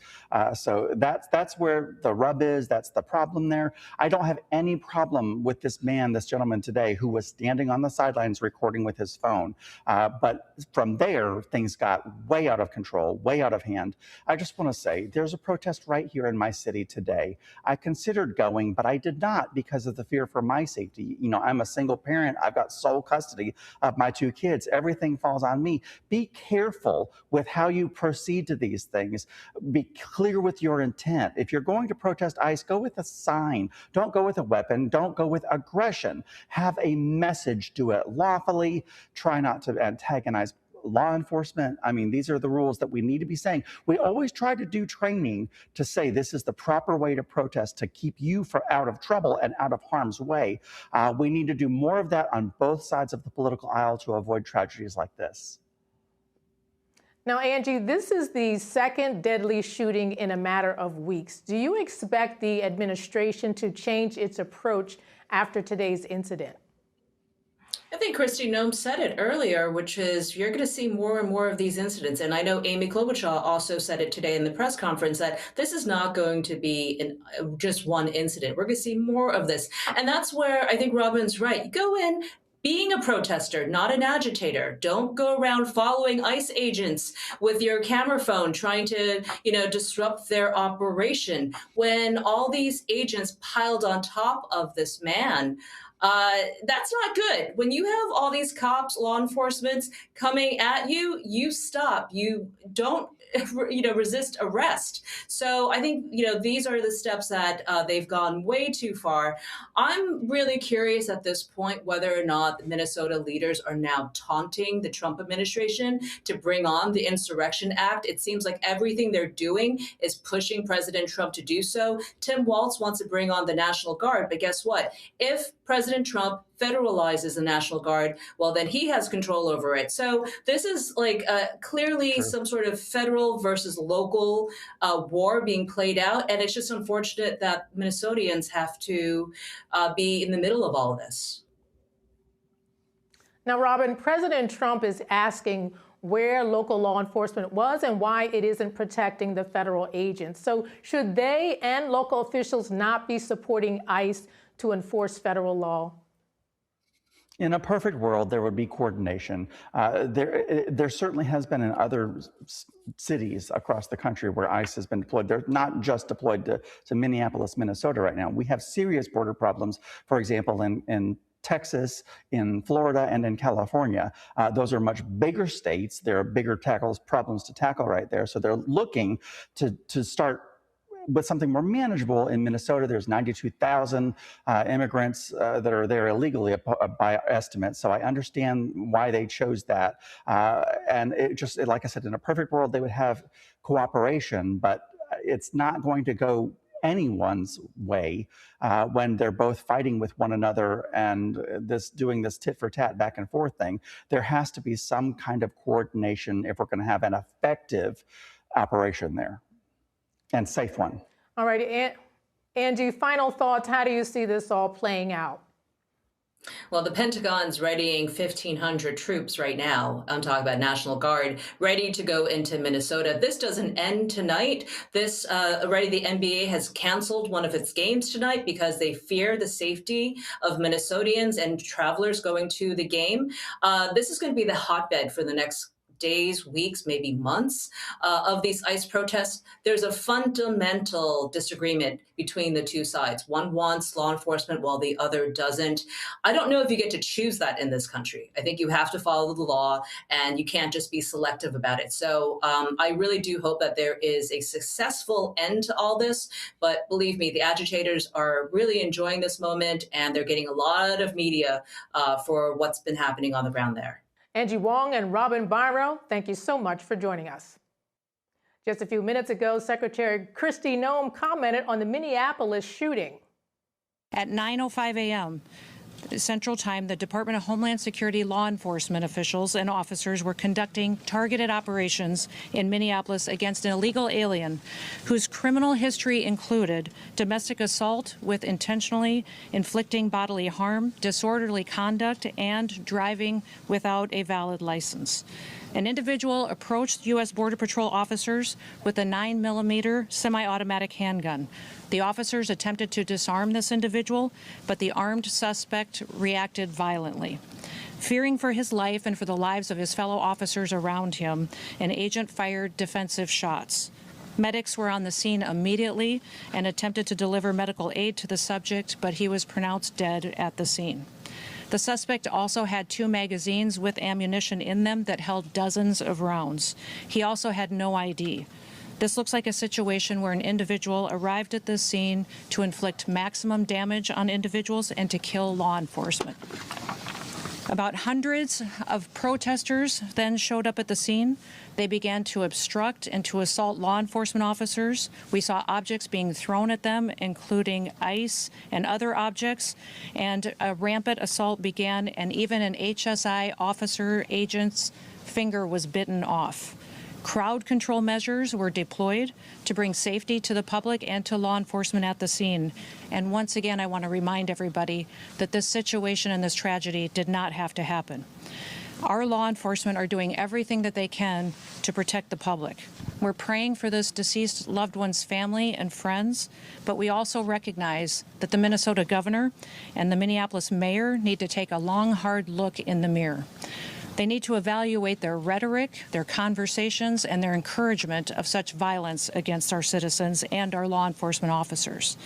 So that's where the rub is. That's the problem there. I don't have any problem with this gentleman today who was standing on the sidelines recording with his phone. But from there, things got way out of control, way out of hand. I just want to say there's a protest right here in my city today. I considered going, but I did not because of the fear for my safety. I'm a single parent. I've got sole custody of my 2 kids. Everything falls on me. Be careful with how you proceed to these things. Be clear with your intent. If you're going to protest ICE, go with a sign. Don't go with a weapon. Don't go with aggression. Have a message. Do it lawfully. Try not to antagonize law enforcement. I mean, these are the rules that we need to be saying. We always try to do training to say this is the proper way to protest to keep you out of trouble and out of harm's way. We need to do more of that on both sides of the political aisle to avoid tragedies like this. Now, Angie, this is the second deadly shooting in a matter of weeks. Do you expect the administration to change its approach after today's incident? I think Kristi Noem said it earlier, which is you're going to see more and more of these incidents. And I know Amy Klobuchar also said it today in the press conference that this is not going to be just one incident. We're going to see more of this. And that's where I think Robin's right. You go in being a protester, not an agitator. Don't go around following ICE agents with your camera phone trying to, disrupt their operation. When all these agents piled on top of this man, That's not good. When you have all these cops, law enforcement coming at you, you stop. You don't, resist arrest. So I think, these are the steps that they've gone way too far. I'm really curious at this point whether or not the Minnesota leaders are now taunting the Trump administration to bring on the Insurrection Act. It seems like everything they're doing is pushing President Trump to do so. Tim Walz wants to bring on the National Guard, but guess what? If President Trump federalizes the National Guard, well, then he has control over it. So this is clearly some sort of federal versus local war being played out. And it's just unfortunate that Minnesotans have to be in the middle of all of this. Now, Robin, President Trump is asking where local law enforcement was and why it isn't protecting the federal agents. So should they and local officials not be supporting ICE to enforce federal law? In a perfect world, there would be coordination. There certainly has been in other cities across the country where ICE has been deployed. They're not just deployed to Minneapolis, Minnesota right now. We have serious border problems, for example, in Texas, in Florida, and in California. Those are much bigger states. There are bigger problems to tackle right there. So they're looking to start with something more manageable. In Minnesota, there's 92,000 immigrants that are there illegally by estimates. So I understand why they chose that. And it just, like I said, in a perfect world, they would have cooperation, but it's not going to go anyone's way when they're both fighting with one another and doing this tit for tat back and forth thing. There has to be some kind of coordination if we're going to have an effective operation there. And safe one. All right, Angie, final thoughts. How do you see this all playing out? Well, the Pentagon's readying 1,500 troops right now. I'm talking about National Guard, ready to go into Minnesota. This doesn't end tonight. Already the NBA has canceled one of its games tonight because they fear the safety of Minnesotans and travelers going to the game. This is going to be the hotbed for the next days, weeks, maybe months of these ICE protests. There's a fundamental disagreement between the two sides. One wants law enforcement while the other doesn't. I don't know if you get to choose that in this country. I think you have to follow the law and you can't just be selective about it. So I really do hope that there is a successful end to all this. But believe me, the agitators are really enjoying this moment and they're getting a lot of media for what's been happening on the ground there. Angie Wong and Robin Byro, thank you so much for joining us. Just a few minutes ago, Secretary Kristi Noem commented on the Minneapolis shooting. At 9:05 a.m. Central Time, the Department of Homeland Security law enforcement officials and officers were conducting targeted operations in Minneapolis against an illegal alien whose criminal history included domestic assault with intentionally inflicting bodily harm, disorderly conduct, and driving without a valid license. An individual approached U.S. Border Patrol officers with a 9mm semi-automatic handgun. The officers attempted to disarm this individual, but the armed suspect reacted violently. Fearing for his life and for the lives of his fellow officers around him, an agent fired defensive shots. Medics were on the scene immediately and attempted to deliver medical aid to the subject, but he was pronounced dead at the scene. The suspect also had 2 magazines with ammunition in them that held dozens of rounds. He also had no ID. This looks like a situation where an individual arrived at the scene to inflict maximum damage on individuals and to kill law enforcement. About hundreds of protesters then showed up at the scene. They began to obstruct and to assault law enforcement officers. We saw objects being thrown at them, including ice and other objects, and a rampant assault began, and even an HSI officer agent's finger was bitten off. Crowd control measures were deployed to bring safety to the public and to law enforcement at the scene. And once again, I want to remind everybody that this situation and this tragedy did not have to happen. Our law enforcement are doing everything that they can to protect the public. We're praying for this deceased loved one's family and friends, but we also recognize that the Minnesota governor and the Minneapolis mayor need to take a long, hard look in the mirror. They need to evaluate their rhetoric, their conversations, and their encouragement of such violence against our citizens and our law enforcement officers.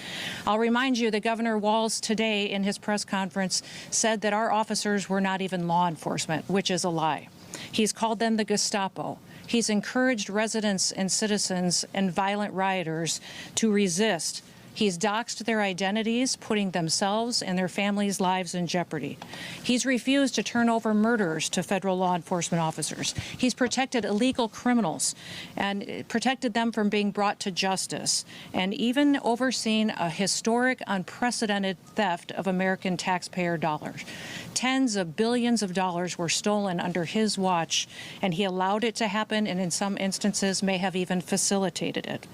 I'll remind you that Governor Walz today in his press conference said that our officers were not even law enforcement, which is a lie. He's called them the Gestapo. He's encouraged residents and citizens and violent rioters to resist. He's doxed their identities, putting themselves and their families' lives in jeopardy. He's refused to turn over murderers to federal law enforcement officers. He's protected illegal criminals and protected them from being brought to justice, and even overseen a historic, unprecedented theft of American taxpayer dollars. Tens of billions of dollars were stolen under his watch, and he allowed it to happen, and in some instances may have even facilitated it.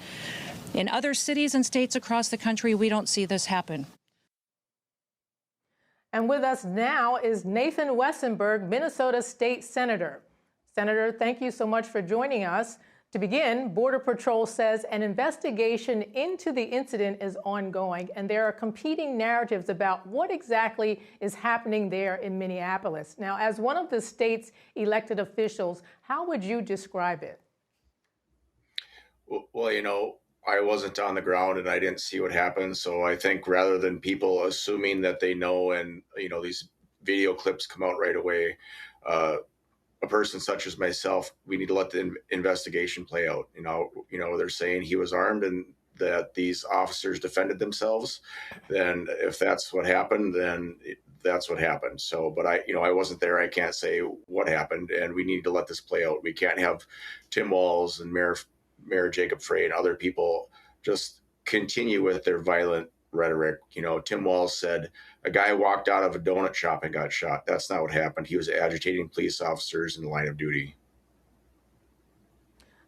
In other cities and states across the country, we don't see this happen. And with us now is Nathan Westenberg, Minnesota State Senator. Senator, thank you so much for joining us. To begin, Border Patrol says an investigation into the incident is ongoing, and there are competing narratives about what exactly is happening there in Minneapolis. Now, as one of the state's elected officials, how would you describe it? Well, I wasn't on the ground and I didn't see what happened. So I think rather than people assuming that they know and, these video clips come out right away, a person such as myself, we need to let the investigation play out. They're saying he was armed and that these officers defended themselves. Then if that's what happened, then that's what happened. So, but I wasn't there. I can't say what happened, and we need to let this play out. We can't have Tim Walz and Mayor Jacob Frey and other people just continue with their violent rhetoric. Tim Walz said a guy walked out of a donut shop and got shot. That's not what happened. He was agitating police officers in the line of duty.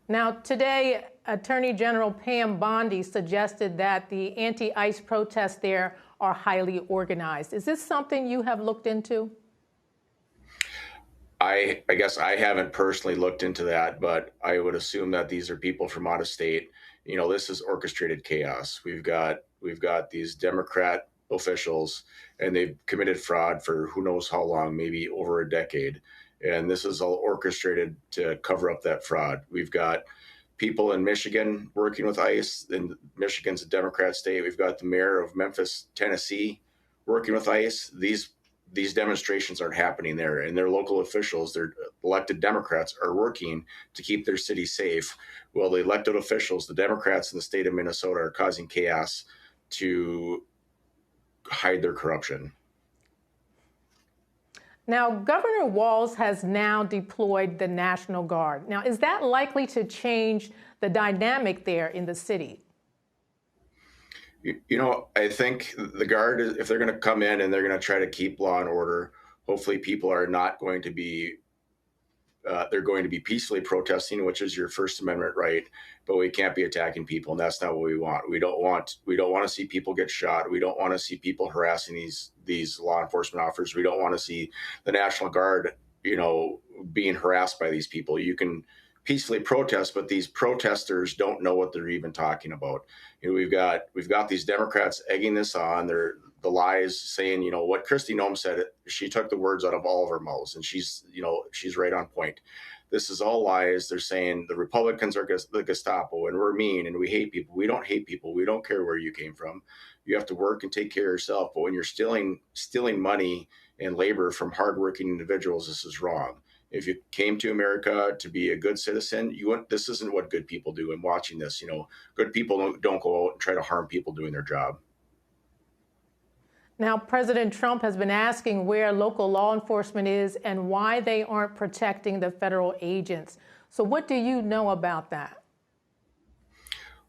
Now, today, Attorney General Pam Bondi suggested that the anti-ICE protests there are highly organized. Is this something you have looked into? I guess I haven't personally looked into that, but I would assume that these are people from out of state. This is orchestrated chaos. We've got these Democrat officials, and they've committed fraud for who knows how long, maybe over a decade. And this is all orchestrated to cover up that fraud. We've got people in Michigan working with ICE, and Michigan's a Democrat state. We've got the mayor of Memphis, Tennessee, working with ICE. These demonstrations aren't happening there, and their local officials, their elected Democrats, are working to keep their city safe. Well, the elected officials, the Democrats in the state of Minnesota, are causing chaos to hide their corruption. Now, Governor Walz has now deployed the National Guard. Now, is that likely to change the dynamic there in the city? I think the Guard, if they're going to come in and they're going to try to keep law and order, hopefully people are not going to be, they're going to be peacefully protesting, which is your First Amendment right, but we can't be attacking people, and that's not what we want. We don't want to see people get shot. We don't want to see people harassing these law enforcement officers. We don't want to see the National Guard, being harassed by these people. You can peacefully protest, but these protesters don't know what they're even talking about. We've got these Democrats egging this on. They're the lies, saying, what Kristi Noem said. She took the words out of all of her mouths, and she's right on point. This is all lies. They're saying the Republicans are the Gestapo, and we're mean, and we hate people. We don't hate people. We don't care where you came from. You have to work and take care of yourself. But when you're stealing money and labor from hardworking individuals, this is wrong. If you came to America to be a good citizen, this isn't what good people do. And watching this, good people don't go out and try to harm people doing their job. Now, President Trump has been asking where local law enforcement is and why they aren't protecting the federal agents. So what do you know about that?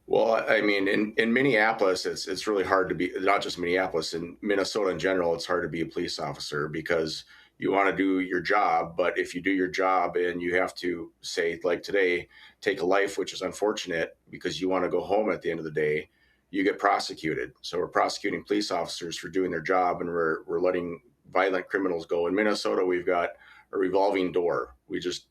Well, I mean, in Minneapolis, it's really hard to be, not just Minneapolis, in Minnesota in general, it's hard to be a police officer because you want to do your job. But if you do your job and you have to, say, like today, take a life, which is unfortunate because you want to go home at the end of the day, you get prosecuted. So we're prosecuting police officers for doing their job, and we're letting violent criminals go. In Minnesota, we've got a revolving door. We just,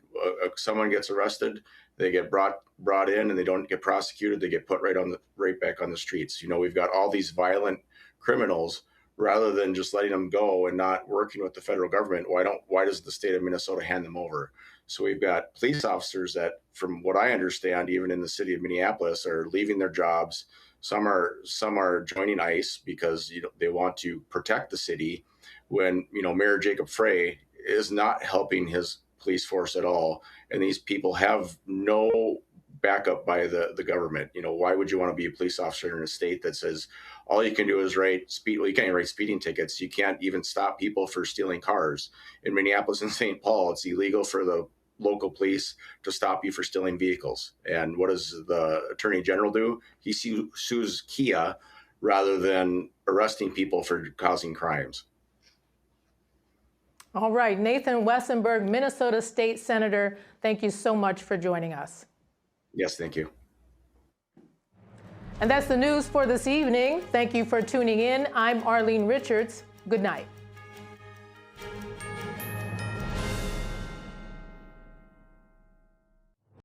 someone gets arrested, they get brought in, and they don't get prosecuted. They get put right back on the streets. We've got all these violent criminals rather than just letting them go and not working with the federal government. Why does the state of Minnesota hand them over? So we've got police officers that, from what I understand, even in the city of Minneapolis, are leaving their jobs. Some are joining ICE because they want to protect the city, when Mayor Jacob Frey is not helping his police force at all, and these people have no backup by the government. Why would you want to be a police officer in a state that says all you can do is write you can't even write speeding tickets. You can't even stop people for stealing cars. In Minneapolis and St. Paul, it's illegal for the local police to stop you for stealing vehicles. And what does the Attorney General do? He sues Kia rather than arresting people for causing crimes. All right, Nathan Westenberg, Minnesota State Senator, thank you so much for joining us. Yes, thank you. And that's the news for this evening. Thank you for tuning in. I'm Arlene Richards. Good night.